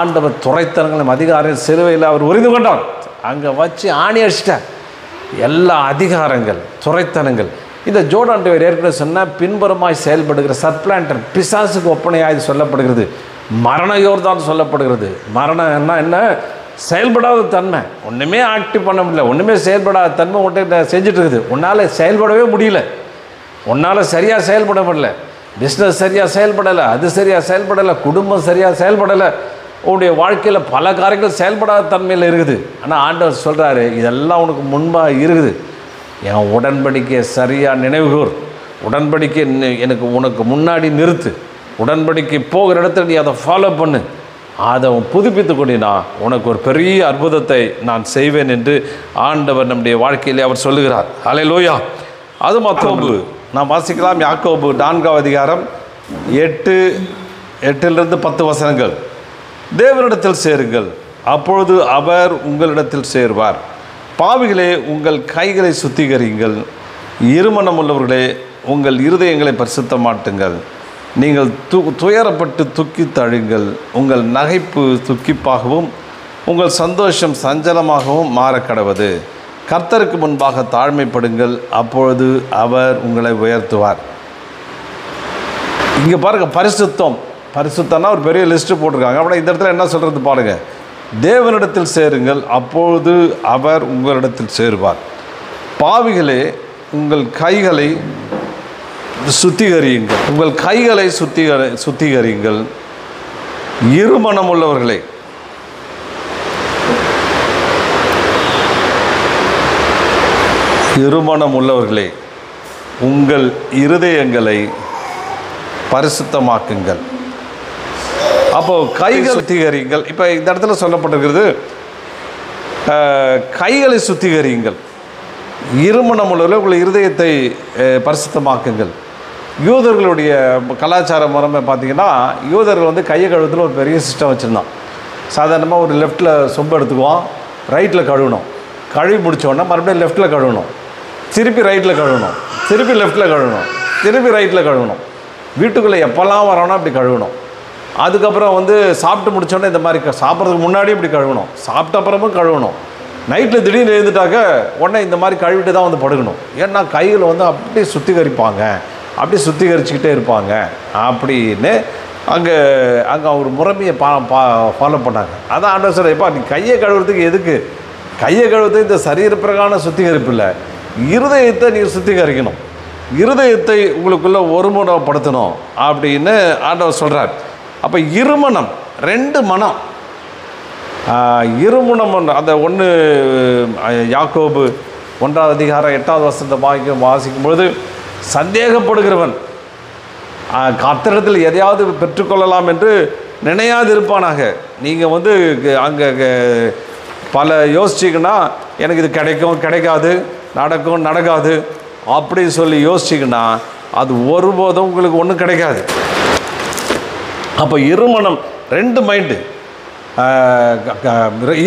ஆண்டவர் துரைத்தனங்களும் அதிகாரம் சிலுவையில் அவர் உரிந்து கொண்டார். அங்கே வச்சு ஆணி அடிச்சிட்டார். எல்லா அதிகாரங்கள், துரைத்தனங்கள். இந்த ஜோர்தான் ரிவர் ஏற்கனவே சொன்னால் பின்புறமாய் செயல்படுகிற சர்ப்ளான்டர், பிசாசுக்கு ஒப்பனையாக இது சொல்லப்படுகிறது. மரண யோர்தான் சொல்லப்படுகிறது. மரணம் என்ன? செயல்படாத தன்மை. ஒன்றுமே ஆக்டிவ் பண்ண முடியல, ஒன்றுமே செயல்படாத தன்மை உன்கிட்ட செஞ்சுட்டு இருக்குது. உன்னால் செயல்படவே முடியல, உன்னால் சரியாக செயல்பட முடியல, பிஸ்னஸ் சரியாக செயல்படலை, அது சரியாக செயல்படலை, குடும்பம் சரியாக செயல்படலை, உன்னுடைய வாழ்க்கையில் பல காரியங்கள் செயல்படாத தன்மையில் இருக்குது. ஆனால் ஆண்டவர் சொல்கிறாரு, இதெல்லாம் உனக்கு முன்பாக இருக்குது. என் உடன்படிக்கையை சரியாக நினைவுகூர், உடன்படிக்கை உனக்கு முன்னாடி நிறுத்து, உடன்படிக்கை போகிற இடத்துல நீ அதை ஃபாலோ பண்ணு, அதை புதுப்பித்து கொண்டினா உனக்கு ஒரு பெரிய அற்புதத்தை நான் செய்வேன் என்று ஆண்டவர் நம்முடைய வாழ்க்கையிலே அவர் சொல்லுகிறார். ஹல்லேலூயா. அது யாக்கோபு நாம் வாசிக்கலாம். யாக்கோபு 4வது அதிகாரம் 8 10 வசனங்கள். தேவனிடத்தில் சேருங்கள், அப்பொழுது அவர் உங்களிடத்தில் சேர்வார். பாவிகளே, உங்கள் கைகளை சுத்திகரியுங்கள், இருமனம் உள்ளவர்களே, உங்கள் இருதயங்களை பரிசுத்தமாட்டுங்கள். நீங்கள் துயரப்பட்டு துக்கி தழுங்கள், உங்கள் நகைப்பு துக்கிப்பாகவும் உங்கள் சந்தோஷம் சஞ்சலமாகவும் மாறக்கடவது. கர்த்தருக்கு முன்பாக தாழ்மைப்படுங்கள், அப்பொழுது அவர் உங்களை உயர்த்துவார். இங்கே பாருங்கள், பரிசுத்தம்னா ஒரு பெரிய லிஸ்ட்டு போட்டிருக்காங்க. அப்படின்னா இந்த இடத்துல என்ன சொல்கிறது பாருங்கள், தேவனிடத்தில் சேருங்கள், அப்பொழுது அவர் உங்களிடத்தில் சேருவார். பாவிகளே, உங்கள் கைகளை சுத்திகரியுங்கள், உங்கள் கைகளை சுத்திகரியுங்கள். இருமனம் உள்ளவர்களே, உங்கள் இருதயங்களை பரிசுத்தமாக்குங்கள். அப்போது கைகள் சுத்திகரியுங்கள். இப்போ இந்த இடத்துல சொல்லப்பட்டிருக்கிறது கைகளை சுத்திகரியுங்கள். இருமனம் உள்ளவர்கள் உங்கள் இருதயத்தை பரிசுத்தமாக்குங்கள். யூதர்களுடைய கலாச்சார முறைமை பார்த்திங்கன்னா, யூதர்கள் வந்து கையை கழுவத்தில் ஒரு பெரிய சிஸ்டம் வச்சுருந்தான். சாதாரணமாக ஒரு லெஃப்ட்டில் சொம்பு எடுத்துக்குவோம், ரைட்டில் கழுவணும், கழுவி முடித்தோடனே மறுபடியும் லெஃப்ட்டில் கழுவணும், திருப்பி ரைட்டில் கழுவணும், திருப்பி லெஃப்ட்டில் கழுவணும், திருப்பி ரைட்டில் கழுவணும். வீட்டுக்குள்ளே எப்போல்லாம் வரோன்னா அப்படி கழுவணும். அதுக்கப்புறம் வந்து சாப்பிட்டு முடித்தோடனே இந்த மாதிரி சாப்பிட்றதுக்கு முன்னாடியும் இப்படி கழுவணும், சாப்பிட்ட அப்புறமும் கழுவணும். நைட்டில் திடீர்னு எழுந்துட்டாக்க உடனே இந்த மாதிரி கழுவிட்டு தான் வந்து படுக்கணும். ஏன்னா கையில் வந்து அப்படியே சுத்திகரிப்பாங்க, அப்படியே சுத்திகரிச்சுக்கிட்டே இருப்பாங்க அப்படின்னு அங்கே ஒரு முறைமையை ஃபாலோ பண்ணாங்க. அதான் ஆண்டவர் சொல்ல, எப்பா நீ கையை கழுவுறதுக்கு எதுக்கு? கையை கழுவுறதுக்கு இந்த சரீர பிரகான சுத்திகரிப்பு இல்லை, இருதயத்தை நீ சுத்திகரிக்கணும், இருதயத்தை உங்களுக்குள்ளே ஒருமுறைப்படுத்தணும் அப்படின்னு ஆண்டவர் சொல்கிறார். அப்போ இருமனம், ரெண்டு மனம், இருமணம் அந்த ஒன்று யாக்கோபு 1ஆம் அதிகாரம் 8வது வசனத்தை வாசிக்கும் பொழுது, சந்தேகப்படுகிறவன் கர்த்தரிடத்தில் எதையாவது பெற்றுக்கொள்ளலாம் என்று நினையாது இருப்பானாக. நீங்கள் வந்து அங்கே பல யோசிச்சிங்கன்னா எனக்கு இது கிடைக்கும் கிடைக்காது, நடக்கும் நடக்காது அப்படின்னு சொல்லி யோசிச்சிங்கன்னா அது ஒருபோதும் உங்களுக்கு ஒன்றும் கிடைக்காது. அப்போ இருமனம், ரெண்டு மைண்டு.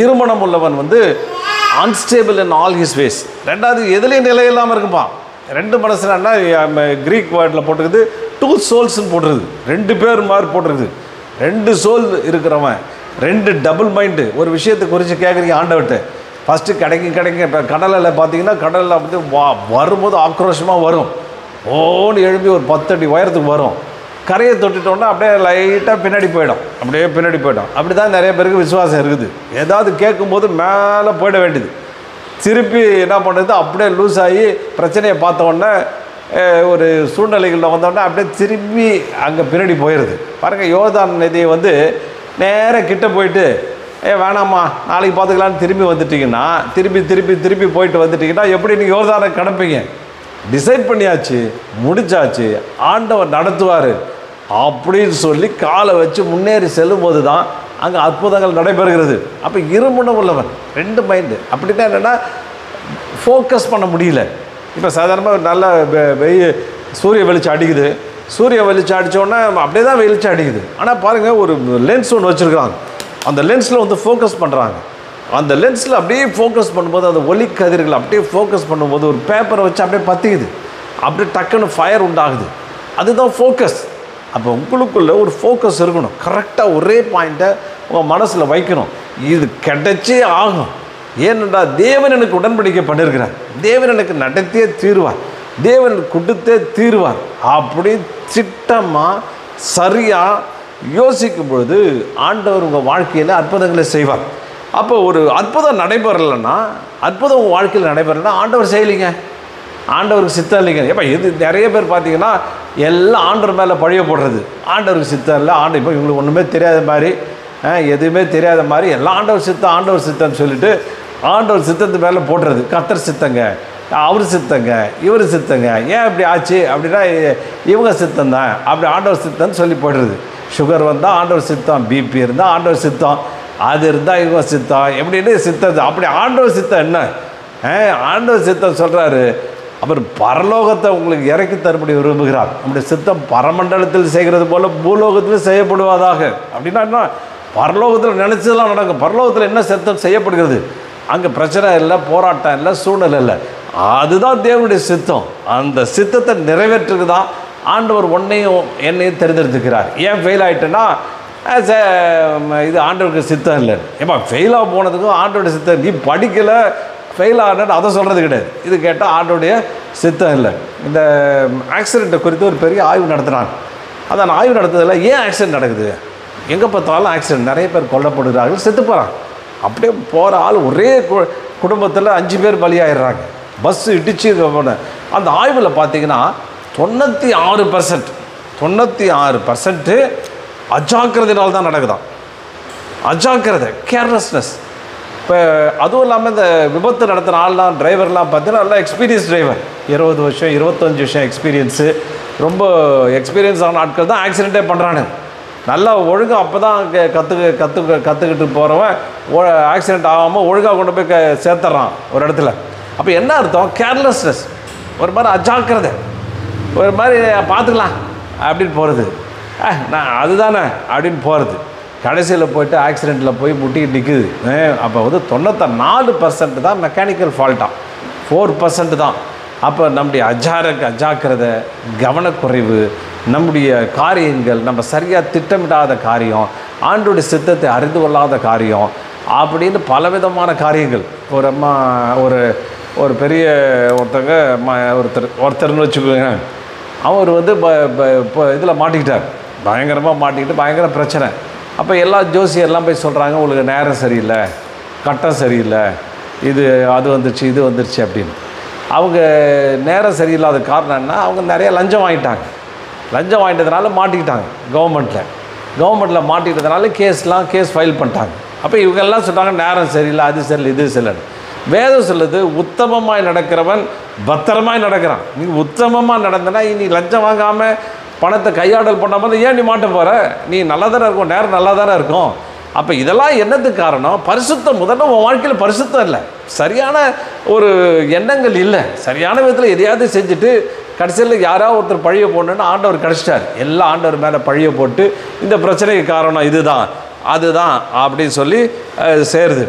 இருமனம் உள்ளவன் வந்து unstable in all his ways. ரெண்டாவது எதுலேயும் நிலை இல்லாமல் இருக்குப்பான். ரெண்டு மனசுனா கிரீக் வேர்டில் போட்டுருக்குது டூ சோல்ஸ்ன்னு போட்டுருது, ரெண்டு பேர் மாதிரி போட்டுருக்குது. ரெண்டு சோல் இருக்கிறவன், ரெண்டு டபுள் மைண்டு. ஒரு விஷயத்தை குறித்து கேட்குறீங்க ஆண்டவர்கிட்ட, ஃபஸ்ட்டு கிடைக்கும். இப்போ கடலில் பார்த்தீங்கன்னா கடலில் வந்து வரும்போது ஆக்ரோஷமாக வரும், ஓன்னு எழுப்பி ஒரு 10 அடி உயரத்துக்கு வரும். கரையை தொட்டுட்டோன்னா அப்படியே லைட்டாக பின்னாடி போயிடும். அப்படி தான் நிறைய பேருக்கு விசுவாசம் இருக்குது. ஏதாவது கேட்கும்போது மேலே போயிட வேண்டியது, திருப்பி என்ன பண்ணுறது, அப்படியே லூஸ் ஆகி பிரச்சனையை பார்த்தோன்னே ஒரு சூழ்நிலைகளில் வந்தோடனே அப்படியே திரும்பி அங்கே பின்னாடி போயிடுது. பாருங்கள், யோர்தான் நதியை வந்து நேராக கிட்ட போயிட்டு வேணாம்மா நாளைக்கு பார்த்துக்கலான்னு திரும்பி வந்துட்டிங்கன்னா, திருப்பி போயிட்டு வந்துட்டிங்கன்னா எப்படி நீங்கள் யோர்தானை கடப்பீங்க? டிசைட் பண்ணியாச்சு, முடிச்சாச்சு, ஆண்டவர் நடத்துவார் அப்படின்னு சொல்லி காலை வச்சு முன்னேறி செல்லும் போது தான் அங்கே அற்புதங்கள் நடைபெறுகிறது. அப்போ இருமனம் உள்ளவன், ரெண்டு மைண்டு. அப்படின்னா என்னென்னா ஃபோக்கஸ் பண்ண முடியல. இப்போ சாதாரணமாக நல்ல சூரிய வெளிச்சம் அடிக்குது, சூரிய வெளிச்சம் அடித்தோடனே அப்படியே தான் வெளிச்சம் அடிக்குது. ஆனால் பாருங்கள், ஒரு லென்ஸ் ஒன்று வச்சுருக்காங்க, அந்த லென்ஸில் வந்து ஃபோக்கஸ் பண்ணுறாங்க. அந்த லென்ஸில் அப்படியே ஃபோக்கஸ் பண்ணும்போது அந்த ஒளி கதிர்கள் அப்படியே ஃபோக்கஸ் பண்ணும்போது ஒரு பேப்பரை வச்சு அப்படியே பற்றிக்குது, அப்படியே டக்குன்னு ஃபயர் உண்டாகுது. அதுதான் ஃபோக்கஸ். அப்போ உங்களுக்குள்ளே ஒரு ஃபோக்கஸ் இருக்கணும், கரெக்டாக ஒரே பாயிண்ட்டை உங்கள் மனசில் வைக்கணும். இது கிடைச்சே ஆகும். ஏனென்றா தேவன் எனக்கு உடன்படிக்கை பண்ணியிருக்கிறார், தேவன் எனக்கு நடத்தியே தீருவார், தேவன் கொடுத்தே தீருவார். அப்படி திட்டமாக சரியாக யோசிக்கும் பொழுது ஆண்டவர் உங்கள் வாழ்க்கையில் அற்புதங்களை செய்வார். அப்போ ஒரு அற்புதம் நடைபெறலைன்னா, அற்புதம் உங்கள் வாழ்க்கையில் நடைபெறலைன்னா ஆண்டவர் செய்யலைங்க, ஆண்டவருக்கு சித்தம் இல்லைங்க. ஏப்பா இது நிறைய பேர் பார்த்தீங்கன்னா எல்லாம் ஆண்டவர் மேலே பழிய போடுறது, ஆண்டவருக்கு சித்தம் இல்லை, இப்போ இவங்களுக்கு ஒன்றுமே தெரியாத மாதிரி, எதுவுமே தெரியாத மாதிரி எல்லாம் ஆண்டவர் சித்தம்னு சொல்லிட்டு ஆண்டவர் சித்தத்து மேலே போடுறது. கர்த்தர் சித்தங்க, அவர் சித்தங்க, இவர் சித்தங்க, ஏன் இப்படி ஆச்சு அப்படின்னா இவங்க சித்தம் தான், அப்படி ஆண்டவர் சித்தம்னு சொல்லி போடுறது. சுகர் வந்தால் ஆண்டவர் சித்தம், பிபி இருந்தால் ஆண்டவர் சித்தம், அது இருந்தால் இவங்க சித்தம், எப்படின்னு சித்தம். அப்படி ஆண்டவர் சித்தம் என்ன? ஆண்டவர் சித்தம் சொல்கிறாரு, அவர் பரலோகத்தை உங்களுக்கு இறக்கி தரும்படி விரும்புகிறார். நம்முடைய சித்தம் பரமண்டலத்தில் செய்கிறது போல் பூலோகத்தில் செய்யப்படுவதாக. அப்படின்னா என்ன? பரலோகத்தில் நினச்சதெல்லாம் நடக்கும். பரலோகத்தில் என்ன சித்தம் செய்யப்படுகிறது? அங்கே பிரச்சனை இல்லை, போராட்டம் இல்லை, சூழ்நிலை இல்லை. அதுதான் தேவனுடைய சித்தம். அந்த சித்தத்தை நிறைவேற்றுக்கு தான் ஆண்டவர் உன்னையும் என்னையும் தெரிந்தெடுத்துக்கிறார். ஏன் ஃபெயில் ஆகிட்டேன்னா இது ஆண்டவருக்கு சித்தம் இல்லை. ஏப்பா ஃபெயிலாக போனதுக்கும் ஆண்டோடைய சித்தம், நீ படிக்கலை ஃபெயில் ஆனன்னு அதை சொல்கிறது கிடையாது. இது கேட்டால் ஆண்டோடைய சித்தம் இல்லை. இந்த ஆக்சிடெண்ட்டை குறித்து ஒரு பெரிய ஆய்வு நடத்துனாங்க. அந்த ஆய்வு நடத்ததில் ஏன் ஆக்சிடென்ட் நடக்குது, எங்கே பார்த்தாலும் ஆக்சிடென்ட், நிறைய பேர் கொல்லப்படுகிறார்கள், செத்து போகிறாங்க. அப்படியே போகிற ஆள் ஒரே குடும்பத்தில் 5 பேர் பலியாயிடுறாங்க, பஸ்ஸு இடிச்சு. அந்த ஆய்வில் பார்த்தீங்கன்னா 96% அஜாக்கிரதையினால் தான் நடக்குதான். அஜாக்கிரதை, கேர்லெஸ்னஸ். இப்போ அதுவும் இல்லாமல் இந்த விபத்து நடத்துகிற ஆள்லாம் டிரைவர்லாம் பார்த்தீங்கன்னா நல்லா எக்ஸ்பீரியன்ஸ் டிரைவர், 20 வருஷம் 25 வருஷம் எக்ஸ்பீரியன்ஸு, ரொம்ப எக்ஸ்பீரியன்ஸ் ஆன ஆட்கள் தான் ஆக்சிடெண்ட்டே பண்ணுறானுங்க. நல்லா ஒழுங்காக அப்போ தான் கற்றுக்கிட்டு போகிறவன் ஆக்சிடெண்ட் ஆகாமல் ஒழுங்காக கொண்டு போய் சேர்த்துட்றான் ஒரு இடத்துல. அப்போ என்ன அர்த்தம்? கேர்லெஸ்னஸ், ஒரு மாதிரி அஜாக்கிரதை, ஒரு மாதிரி பார்த்துக்கலாம் அப்படின்னு போகிறது, நான் அதுதானே அப்படின்னு போகிறது. கடைசியில் போய்ட்டு ஆக்சிடெண்ட்டில் போய் முட்டிக்கிட்டு நிற்குது. அப்போ வந்து 94% தான் மெக்கானிக்கல் ஃபால்ட்டாக, 4% தான். அப்போ நம்முடைய அஜாக்கிரதை, கவனக்குறைவு, நம்முடைய காரியங்கள், நம்ம சரியாக திட்டமிடாத காரியம், ஆண்டோடைய சித்தத்தை அறிந்து கொள்ளாத காரியம் அப்படின்னு பலவிதமான காரியங்கள். ஒரு அம்மா ஒரு பெரிய ஒருத்தர்னு வச்சுக்கோங்க, அவர் வந்து இதில் மாட்டிக்கிட்டார், பயங்கரமாக மாட்டிக்கிட்டு பயங்கர பிரச்சனை. அப்போ எல்லா ஜோசியர்லாம் போய் சொல்கிறாங்க, உங்களுக்கு நேரம் சரியில்லை, கட்டம் சரியில்லை, அது வந்துருச்சு இது வந்துருச்சு அப்படின்னு. அவங்க நேரம் சரியில்லாத காரணம் என்ன, அவங்க நிறைய லஞ்சம் வாங்கிட்டாங்க. லஞ்சம் வாங்கிட்டதுனால மாட்டிக்கிட்டாங்க கவர்மெண்ட்டில் மாட்டிக்கிட்டதுனால கேஸ் ஃபைல் பண்ணிட்டாங்க. அப்போ இவங்கெல்லாம் சொல்கிறாங்க நேரம் சரியில்லை, அது சரியில்லை, இது சரியில்லை. வேதம் சொல்லுது, உத்தமமாய் நடக்கிறவன் பத்திரமாய் நடக்கிறான். நீ உத்தமமாக நடந்தனா நீ லஞ்சம் வாங்காமல் பணத்தை கையாடல் பண்ணாமல் ஏன் நீ மாட்ட போகிற? நீ நல்லா தானே இருக்கும், நேரம் நல்லா தானே இருக்கும். அப்போ இதெல்லாம் என்னத்துக்கு காரணம்? பரிசுத்தம். முதல்ல உன் வாழ்க்கையில் பரிசுத்தம் இல்லை, சரியான ஒரு எண்ணங்கள் இல்லை, சரியான விதத்தில் எதையாவது செஞ்சுட்டு கடைசியில் யாராவது ஒருத்தர் பழிய போடணுன்னு ஆண்டவர் கிடச்சிட்டார். எல்லாம் ஆண்டவர் மேலே பழிய போட்டு இந்த பிரச்சனைக்கு காரணம் இதுதான் அதுதான் அப்படின்னு சொல்லி சேருது.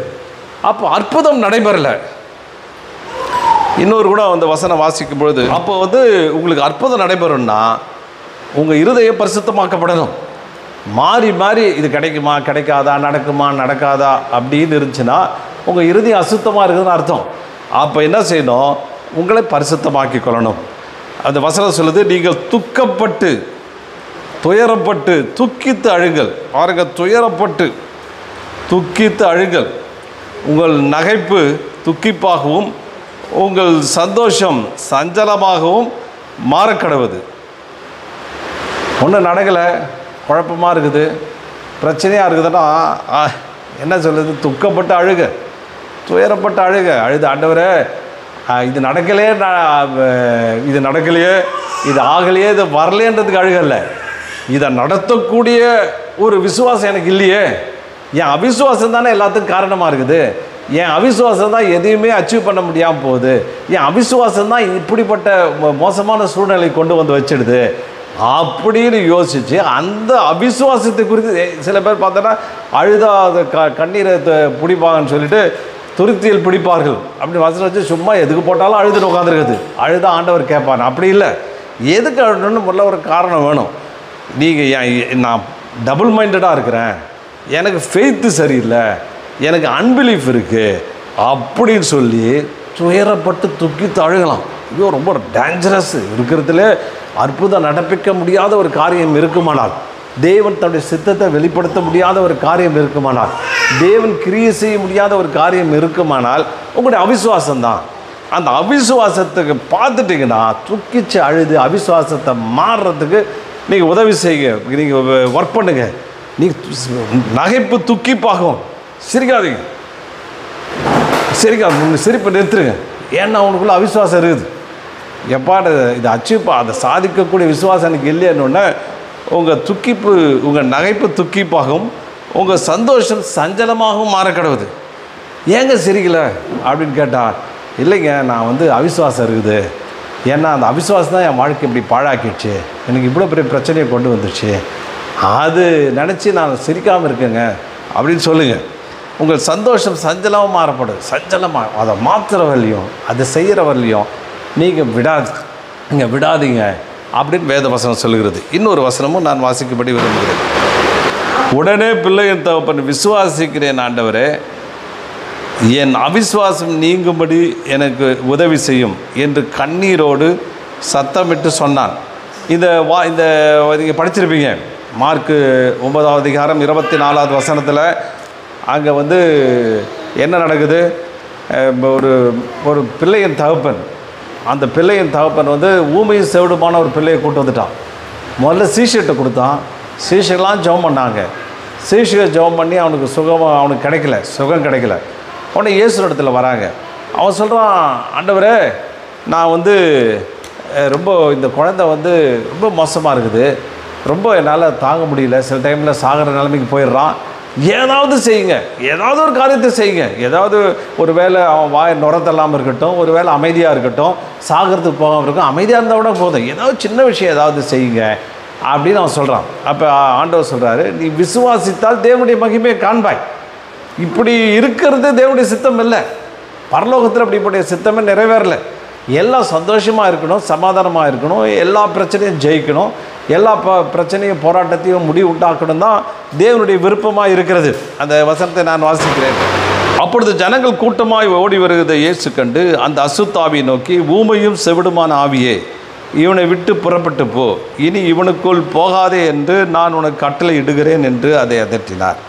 அப்போ அற்புதம் நடைபெறலை. இன்னொரு கூட அந்த வசனம் வாசிக்கும் பொழுது, அப்போ வந்து உங்களுக்கு அற்புதம் நடைபெறும்னா உங்கள் இருதயம் பரிசுத்தமாக்கப்படணும். மாறி மாறி இது கிடைக்குமா கிடைக்காதா, நடக்குமா நடக்காதா அப்படின்னு இருந்துச்சுன்னா உங்கள் இருதயம் அசுத்தமாக இருக்குதுன்னு அர்த்தம். அப்போ என்ன செய்யணும்? உங்களை பரிசுத்தமாக்கி கொள்ளணும். அந்த வசனம் சொல்லுது, நீங்கள் துக்கப்பட்டு துயரப்பட்டு துக்கித்து அழுங்கள். பாருங்க, துயரப்பட்டு துக்கித்து அழுங்கள். உங்கள் நகைப்பு துக்கிப்பாகவும் உங்கள் சந்தோஷம் சஞ்சலமாகவும் மாறக்கடவுது. ஒன்றும் நடக்கலை, குழப்பமாக இருக்குது, பிரச்சனையாக இருக்குதுன்னா என்ன சொல்லுது? துக்கப்பட்டு அழுக, துயரப்பட்டு அழுது ஆண்டவரே இது நடக்கலையே, இது ஆகலையே, இது வரலேன்றதுக்கு அழுகல்ல, இதை நடத்தக்கூடிய ஒரு விசுவாசம் எனக்கு இல்லையே. என் அவிசுவாசம் தானே எல்லாத்துக்கும் காரணமாக இருக்குது. என் அவிசுவாசம் தான் எதையுமே அச்சீவ் பண்ண முடியாமல் போகுது. என் அவிசுவாசம் தான் இப்படிப்பட்ட மோசமான சூழ்நிலை கொண்டு வந்து வச்சிடுது அப்படின்னு யோசித்து அந்த அவிசுவாசத்தை குறித்து சில பேர் பார்த்தோன்னா அழுதா அதை கண்ணீரை பிடிப்பாங்கன்னு சொல்லிட்டு துருத்தியில் பிடிப்பார்கள் அப்படின்னு வசனம் வச்சு சும்மா எதுக்கு போட்டாலும் அழுதுன்னு உட்காந்துருக்குது. அழுதா ஆண்டவர் கேட்பான். அப்படி இல்லை, எதுக்கு அழுடணும்னு முதல்ல ஒரு காரணம் வேணும். நீங்கள் நான் டபுள் மைண்டடாக இருக்கிறேன், எனக்கு ஃபெய்த்து சரியில்லை, எனக்கு அன்பிலீஃப் இருக்குது அப்படின்னு சொல்லி துயரப்பட்டு துக்கித்து அழுகலாம். ஐயோ ரொம்ப டேஞ்சரஸ். இருக்கிறதுல அற்புதம் நடப்பிக்க முடியாத ஒரு காரியம் இருக்குமானால், தேவன் தன்னுடைய சித்தத்தை வெளிப்படுத்த முடியாத ஒரு காரியம் இருக்குமானால், தேவன் கிரியை செய்ய முடியாத ஒரு காரியம் இருக்குமானால் உங்களுடைய அவிசுவாசம்தான். அந்த அவிசுவாசத்துக்கு பார்த்துட்டிங்கன்னா துக்கிச்சு அழுது அவிசுவாசத்தை மாறுறதுக்கு நீங்கள் உதவி செய்யுங்க, நீங்கள் ஒர்க் பண்ணுங்க. நகைப்பு துக்கிப்பாகும். சிரிக்காதீங்க, உங்கள் சிரிப்பை நிறுத்துருங்க. ஏன்னா உனக்குள்ள அவிசுவாசம் இருக்குது. எப்பாடு இதை அச்சீவ்ப்பா, அதை சாதிக்கக்கூடிய விசுவாசம் எனக்கு இல்லைன்னு உங்கள் நகைப்பு துக்கிப்பாகும், உங்கள் சந்தோஷம் சஞ்சலமாகவும் மாறக்கடவுது. ஏங்க சிரிக்கலை அப்படின்னு கேட்டால், இல்லைங்க நான் அவிசுவாசம் இருக்குது, ஏன்னா அந்த அவிசுவாசம் தான் என் வாழ்க்கை இப்படி பாழாக்கிடுச்சு, எனக்கு இவ்வளோ பெரிய பிரச்சனையை கொண்டு வந்துடுச்சு, அது நினச்சி நான் சிரிக்காமல் இருக்கேங்க அப்படின்னு சொல்லுங்கள். உங்கள் சந்தோஷம் சஞ்சலமாக மாறப்படும். சஞ்சலமாக அதை மாற்றுற வரலையும் அதை செய்கிற வரலையும் நீங்கள் விடாதீங்க அப்படின்னு வேத வசனம் சொல்லுகிறது. இன்னொரு வசனமும் நான் வாசிக்கும்படி விரும்புகிறேன். உடனே பிள்ளையின் தகப்பன் விசுவாசிக்கிறேன் ஆண்டவரே, என் அவிசுவாசம் நீங்கும்படி எனக்கு உதவி செய்யும் என்று கண்ணீரோடு சத்தமிட்டு சொன்னான். இந்த நீங்கள் படிச்சிருப்பீங்க, மார்க்கு 9ஆம் அதிகாரம் 24வது வசனத்தில் அங்கே வந்து என்ன நடக்குது? ஒரு பிள்ளையின் தகப்பன், அந்த பிள்ளையின் தகப்பன் வந்து ஊமையும் செவிடுமான ஒரு பிள்ளையை கூட்டு வந்துட்டான். முதல்ல சீஷர்கிட்ட கொடுத்தான். சீஷர்லாம் ஜெபம் பண்ணாங்க. சீஷர் ஜெபம் பண்ணி அவனுக்கு சுகம் கிடைக்கல. உடனே இயேசு இடத்துல வராங்க. அவன் சொல்கிறான், ஆண்டவரே, நான் வந்து ரொம்ப இந்த குழந்தை வந்து ரொம்ப மோசமாக இருக்குது, ரொம்ப என்னால் தாங்க முடியல, சில டைமில் சாகிற நிலைமைக்கு போயிடுறான், ஏதாவது செய்யுங்க, ஏதாவது ஒரு காரியத்தை செய்யுங்க, ஏதாவது ஒரு வேளை அவன் வாயை நுரத்தெல்லாமல் இருக்கட்டும், ஒரு வேளை அமைதியாக இருக்கட்டும், சாகிறதுக்கு போகாமல் இருக்கும், அமைதியாக இருந்தால் கூட போதும், ஏதாவது சின்ன விஷயம் ஏதாவது செய்யுங்க அப்படின்னு அவன் சொல்கிறான். அப்போ ஆண்டவர் சொல்கிறாரு, நீ விசுவாசித்தால் தேவனுடைய மகிமையை காண்பாய். இப்படி இருக்கிறது தேவனுடைய சித்தம் இல்லை. பரலோகத்தில் அப்படிப்பட்ட சித்தமே நிறைவேறலை. எல்லாம் சந்தோஷமாக இருக்கணும், சமாதானமாக இருக்கணும், எல்லா பிரச்சனையும் ஜெயிக்கணும், எல்லா பிரச்சனையும் போராட்டத்தையும் முடிவு உண்டாக்கணும் தான் தேவனுடைய விருப்பமாக இருக்கிறது. அந்த வசனத்தை நான் வாசிக்கிறேன். அப்பொழுது ஜனங்கள் கூட்டமாய் ஓடி வருகிறதை இயேசு கண்டு அந்த அசுத்தாவியை நோக்கி, ஊமையும் செவிடுமான ஆவியே, இவனை விட்டு புறப்பட்டு போ, இனி இவனுக்குள் போகாதே என்று நான் உனக்கு கட்டளை இடுகிறேன் என்று அதை அதட்டினார்.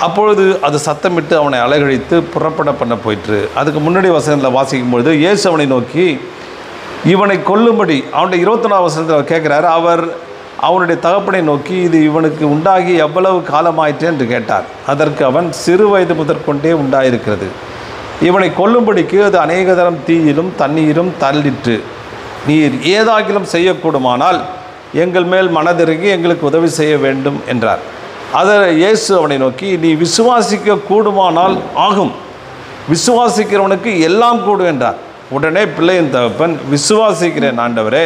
அப்பொழுது அது சத்தமிட்டு அவனை அலைகழித்து புறப்பட பண்ண போயிற்று. அதுக்கு முன்னாடி வசனத்தில் வாசிக்கும்பொழுது இயேசு அவனை நோக்கி இவனை கொல்லும்படி, அவனுடைய 24 வசனத்தில் அவர் கேட்குறாரு, அவர் அவனுடைய தகப்பனை நோக்கி இது இவனுக்கு உண்டாகி எவ்வளவு காலமாயிற்று என்று கேட்டார். அதற்கு அவன், சிறு வயது முதற்கொண்டே உண்டாயிருக்கிறது, இவனை கொல்லும்படிக்கு அது அநேக தரம் தீயிலும் தண்ணீரும் தள்ளிற்று, நீர் ஏதாகிலும் செய்யக்கூடுமானால் எங்கள் மேல் மனதிறங்கி எங்களுக்கு உதவி செய்ய வேண்டும் என்றார். அதை இயேசு அவனை நோக்கி, நீ விசுவாசிக்க கூடுமானால் ஆகும், விசுவாசிக்கிறவனுக்கு எல்லாம் கூடும் என்றார். உடனே பிள்ளையின் தகப்பன், விசுவாசிக்கிறேன் ஆண்டவரே,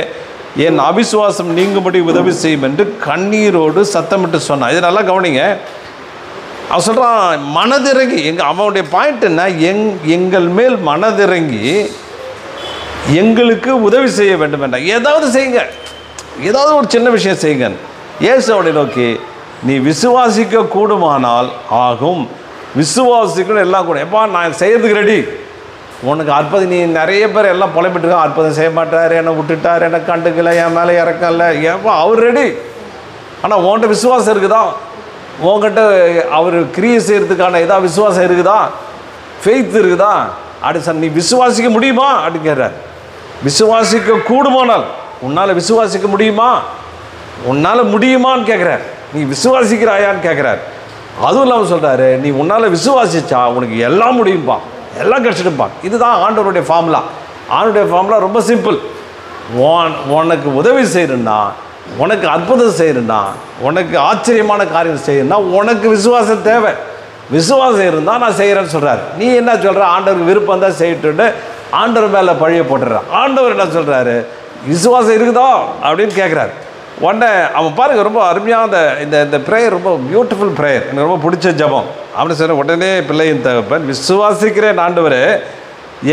என் அவிசுவாசம் நீங்கும்படி உதவி செய்யும் என்று கண்ணீரோடு சத்தமிட்டு சொன்னான். இது நல்லா கவனிங்க. அவன் சொல்கிறான், மனதிறங்கி, அவனுடைய பாயிண்ட் என்ன, எங்கள் மேல் மனதிறங்கி எங்களுக்கு உதவி செய்ய வேண்டும் என்றார். ஏதாவது செய்யுங்க, ஏதாவது ஒரு சின்ன விஷயம் செய்யுங்க. இயேசு அவனை நோக்கி, நீ விசுவாசிக்க கூடுமானால் ஆகும், விசுவாசிக்கணும் எல்லாம் கூட. எப்பா நான் செய்கிறதுக்கு ரெடி, உனக்கு அற்புதம், நீ நிறைய பேர் எல்லாம் புலம்பிட்டுருக்கான், அற்புதம் செய்ய மாட்டார், என்னை விட்டுட்டார், என்னை கண்டுக்கல, என் மேலே இறக்கல, ஏப்பா அவர் ரெடி. ஆனால் உன்கிட்ட விசுவாசம் இருக்குதா? உங்ககிட்ட அவர் கிரியை செய்கிறதுக்கான ஏதாவது விசுவாசம் இருக்குதா? ஃபெய்த் இருக்குதா? அப்படி சார் நீ விசுவாசிக்க முடியுமா அப்படின்னு கேட்குறார். விசுவாசிக்க கூடுமானால், உன்னால் விசுவாசிக்க முடியுமா, உன்னால் முடியுமான்னு கேட்குறார். நீ விசுவாசிக்கிறாயான்னு கேட்குறார். அதுவும் இல்லாமல் சொல்கிறாரு, நீ உன்னால் விசுவாசிச்சா உனக்கு எல்லாம் முடியும்பா, எல்லாம் கிடச்சிடும்பா. இதுதான் ஆண்டவருடைய ஃபார்முலா. ஆண்டவருடைய ஃபார்முலா ரொம்ப சிம்பிள். உனக்கு உதவி செய்யணுன்னா, உனக்கு அற்புதம் செய்யணுன்னா, உனக்கு ஆச்சரியமான காரியம் செய்யணும்னா உனக்கு விசுவாசம் தேவை. விசுவாசம் இருந்தால் நான் செய்கிறேன்னு சொல்கிறார். நீ என்ன சொல்கிற, ஆண்டவருக்கு விருப்பம் தான் செய்யட்டுன்னு ஆண்டவர் மேலே பழிய போட்டுறான். ஆண்டவர் என்ன சொல்கிறாரு, விசுவாசம் இருக்குதா அப்படின்னு கேட்குறாரு. உடனே அவன் பாருங்க, ரொம்ப அருமையான இந்த ப்ரேயர், ரொம்ப பியூட்டிஃபுல் ப்ரேயர், எனக்கு ரொம்ப பிடிச்ச ஜபம் அப்படின்னு சொல்ல. உடனே பிள்ளையின் தகப்பன், விசுவாசிக்கிறேன் ஆண்டவரே,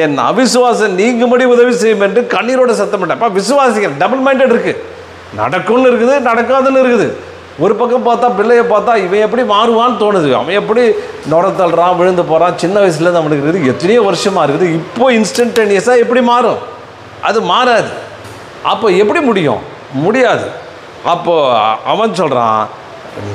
என் அவிசுவாசம் நீங்கும்படி உதவி செய்யும் என்று கண்ணீரோட சத்தம் பண்ணப்பா. விசுவாசிக்கிறேன், டபுள் மைண்டட் இருக்குது, நடக்கும்னு இருக்குது, நடக்காதுன்னு இருக்குது. ஒரு பக்கம் பார்த்தா பிள்ளையை பார்த்தா இவன் எப்படி மாறுவான்னு தோணுது, அவன் எப்படி நுரத்தள்ளுறான், விழுந்து போகிறான், சின்ன வயசுலேருந்து அவனுக்கு இருக்குது, எத்தனையோ வருஷமாக இருக்குது, இப்போ இன்ஸ்டன்டேனியஸாக எப்படி மாறும்? அது மாறாது. அப்போ எப்படி முடியும்? முடியாது. அப்போது அவன் சொல்கிறான்,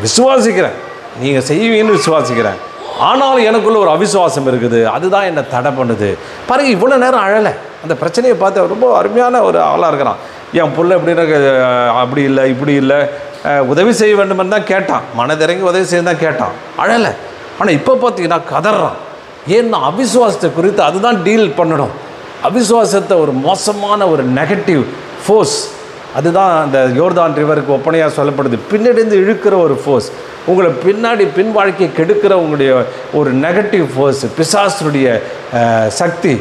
விசுவாசிக்கிறேன், நீங்கள் செய்வீங்கன்னு விசுவாசிக்கிறேன், ஆனாலும் எனக்குள்ள ஒரு அவிசுவாசம் இருக்குது, அதுதான் என்னை தடை பண்ணுது. பாருங்கள், இவ்வளோ நேரம் அழலை, அந்த பிரச்சனையை பார்த்து ரொம்ப அருமையான ஒரு ஆளாக இருக்கிறான். என் பிள்ளை எப்படின்னா அப்படி இல்லை, இப்படி இல்லை, உதவி செய்ய வேண்டுமென்னு தான் கேட்டான், மனதிறங்கி உதவி செய்ய தான் கேட்டான், அழலை. ஆனால் இப்போ பார்த்தீங்கன்னா கதறான். ஏன்னா அவிசுவாசத்தை குறித்து அதுதான் டீல் பண்ணணும். அவிசுவாசத்தை ஒரு மோசமான ஒரு நெகட்டிவ் ஃபோர்ஸ், அதுதான் அந்த யோர்தான் ரிவருக்கு ஒப்பனையாக சொல்லப்படுது. பின்னடைந்து இழுக்கிற ஒரு ஃபோர்ஸ், உங்களை பின் வாழ்க்கையை கெடுக்கிற உங்களுடைய ஒரு நெகட்டிவ் ஃபோர்ஸ், பிசாசுடைய சக்தி,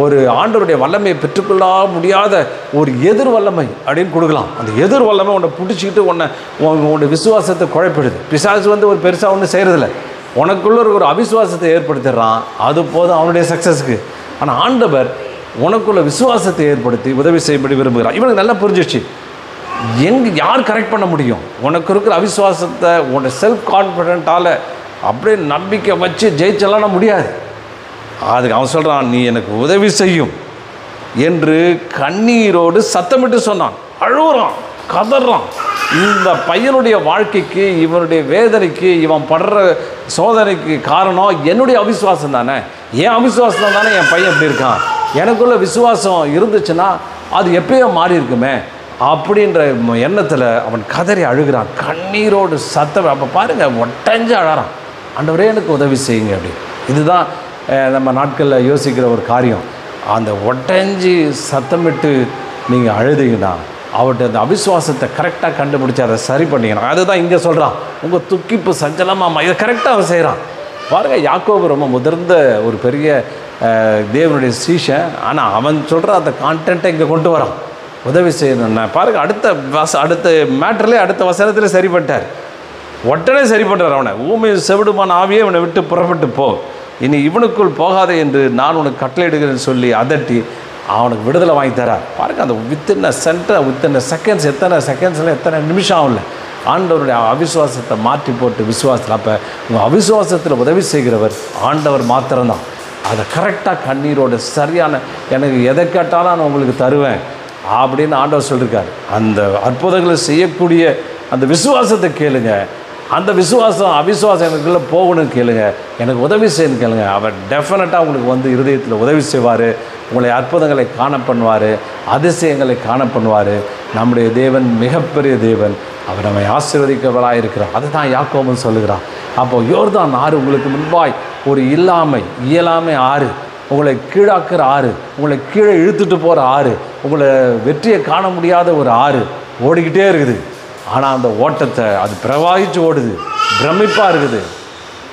ஒரு ஆண்டவருடைய வல்லமையை பெற்றுக்கொள்ள முடியாத ஒரு எதிர் வல்லமை அப்படின்னு கொடுக்கலாம். அந்த எதிர் வல்லமை உன்னை பிடிச்சிக்கிட்டு உன்னுடைய விசுவாசத்தை குழப்பிடுது. பிசாசு ஒரு பெருசாக ஒன்றும் செய்கிறதில்ல, உனக்குள்ள ஒரு அவிசுவாசத்தை ஏற்படுத்திடுறான், அது போதும் அவனுடைய சக்ஸஸுக்கு. ஆனால் ஆண்டவர் உனக்குள்ள விசுவாசத்தை ஏற்படுத்தி உதவி செய்யும்படி விரும்புகிறார். இவனுக்கு நல்லா புரிஞ்சிடுச்சு, யார் கரெக்ட் பண்ண முடியும்? உனக்கு இருக்கிற அவிசுவாசத்தை உன்னோட செல்ஃப் கான்ஃபிடென்ட்டால் அப்படியே நம்பிக்கை வச்சு ஜெயிச்சலாம் முடியாது. அதுக்கு அவன் சொல்கிறான், நீ எனக்கு உதவி செய்யும் என்று கண்ணீரோடு சத்தமிட்டு சொன்னான். அழுகுறான், கதறான். இந்த பையனுடைய வாழ்க்கைக்கு, இவனுடைய வேதனைக்கு, இவன் படுற சோதனைக்கு காரணம் என்னுடைய அவிசுவாசம் தானே. என் அவிசுவாசம் தானே என் பையன் இப்படி இருக்கான். எனக்குள்ள விசுவாசம் இருந்துச்சுன்னா அது எப்பயோ மாறி இருக்குமே அப்படின்ற எண்ணத்தில் அவன் கதறி அழுகிறான், கண்ணீரோடு சத்தம். அப்போ பாருங்கள், ஒட்டஞ்சு அழறான், ஆண்டவரே எனக்கு உதவி செய்யுங்க அப்படி. இதுதான் நம்ம நாட்களில் யோசிக்கிற ஒரு காரியம். அந்த ஒட்டஞ்சி சத்தமிட்டு நீங்கள் அழுதிங்கன்னா அவர்கிட்ட அந்த அவிசுவாசத்தை கரெக்டாக கண்டுபிடிச்சி அதை சரி பண்ணிக்கணும். அதுதான் இங்கே சொல்கிறான், உங்கள் துக்கிப்பு சஞ்சலமாக இதை கரெக்டாக அவன் செய்கிறான். பாருங்கள், யாக்கோபு ரொம்ப முதிர்ந்த ஒரு பெரிய தேவனுடைய சீஷன். ஆனால் அவன் சொல்கிற அந்த கான்டென்ட்டை இங்கே கொண்டு வரான், உதவி செய்யணும்னா. பாருங்கள், அடுத்த மேட்டர்லேயே அடுத்த வசனத்தில் சரி பண்ணிட்டார். உடனே சரி பண்ணுறார். அவனை ஊமை செவிடுமான ஆவியே அவனை விட்டு புறப்பட்டு போ, இனி இவனுக்குள் போகாதே என்று நான் உனக்கு கட்டளையிடுகிறேன்னு சொல்லி அதட்டி அவனுக்கு விடுதலை வாங்கி தரார். பாருங்கள், அந்த வித்தின் செகண்ட்ஸ், எத்தனை செகண்ட்ஸில் எத்தனை நிமிஷம் ஆகல ஆண்டவருடைய அவிசுவாசத்தை மாற்றி போட்டு விசுவாசத்தில். அப்போ உங்கள் அவிசுவாசத்தில் உதவி செய்கிறவர் ஆண்டவர் மாத்திரம்தான். அதை கரெக்டாக கண்ணீரோட சரியான, எனக்கு எதை கேட்டாலும் நான் உங்களுக்கு தருவேன் அப்படின்னு ஆண்டவர் சொல்லியிருக்கார். அந்த அற்புதங்களை செய்யக்கூடிய அந்த விசுவாசத்தை கேளுங்க. அந்த விசுவாசம் அவிசுவாசம் எனக்குள்ளே போகணும்னு கேளுங்க, எனக்கு உதவி செய்யணும்னு கேளுங்க. அவர் டெஃபினட்டாக உங்களுக்கு இருதயத்தில் உதவி செய்வார், உங்களை அற்புதங்களை காண பண்ணுவார், அதிசயங்களை காண பண்ணுவார். நம்முடைய தேவன் மிகப்பெரிய தேவன், அவர் நம்மை ஆசீர்வதிக்கிறவராக இருக்கிறார். அதுதான் யாக்கோபும் சொல்லுகிறான். அப்போது யோர்தான் ஆறு உங்களுக்கு முன்பாய் ஒரு இயலாமை ஆறு, உங்களை கீழாக்குற ஆறு, உங்களை கீழே இழுத்துட்டு போகிற ஆறு, உங்களை வெற்றியை காண முடியாத ஒரு ஆறு ஓடிக்கிட்டே இருக்குது. ஆனால் அந்த ஓட்டத்தை அது பிரவாகிச்சு ஓடுது, பிரமிப்பாக இருக்குது.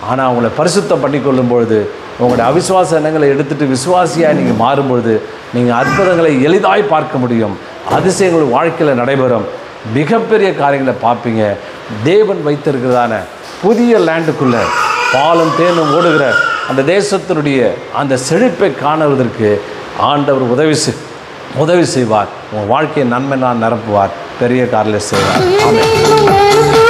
ஆனால் உங்களை பரிசுத்தம் பண்ணி கொள்ளும் பொழுது, உங்களுடைய அவிசுவாச எண்ணங்களை எடுத்துகிட்டு விசுவாசியாக நீங்கள் மாறும்பொழுது நீங்கள் அற்புதங்களை எளிதாய் பார்க்க முடியும். அதிசயங்கள் வாழ்க்கையில் நடைபெறும், மிகப்பெரிய காரியங்களை பார்ப்பீங்க. தேவன் வைத்திருக்கிறதான புதிய லேண்டுக்குள்ளே பாலும் தேனும் ஓடுகிற அந்த தேசத்தினுடைய அந்த செழிப்பை காணுவதற்கு ஆண்டவர் உதவி செய்வார். உங்கள் வாழ்க்கையை நன்மை நான் நிரப்புவார், பெரிய காரியம் செய்வார். ஆமென்.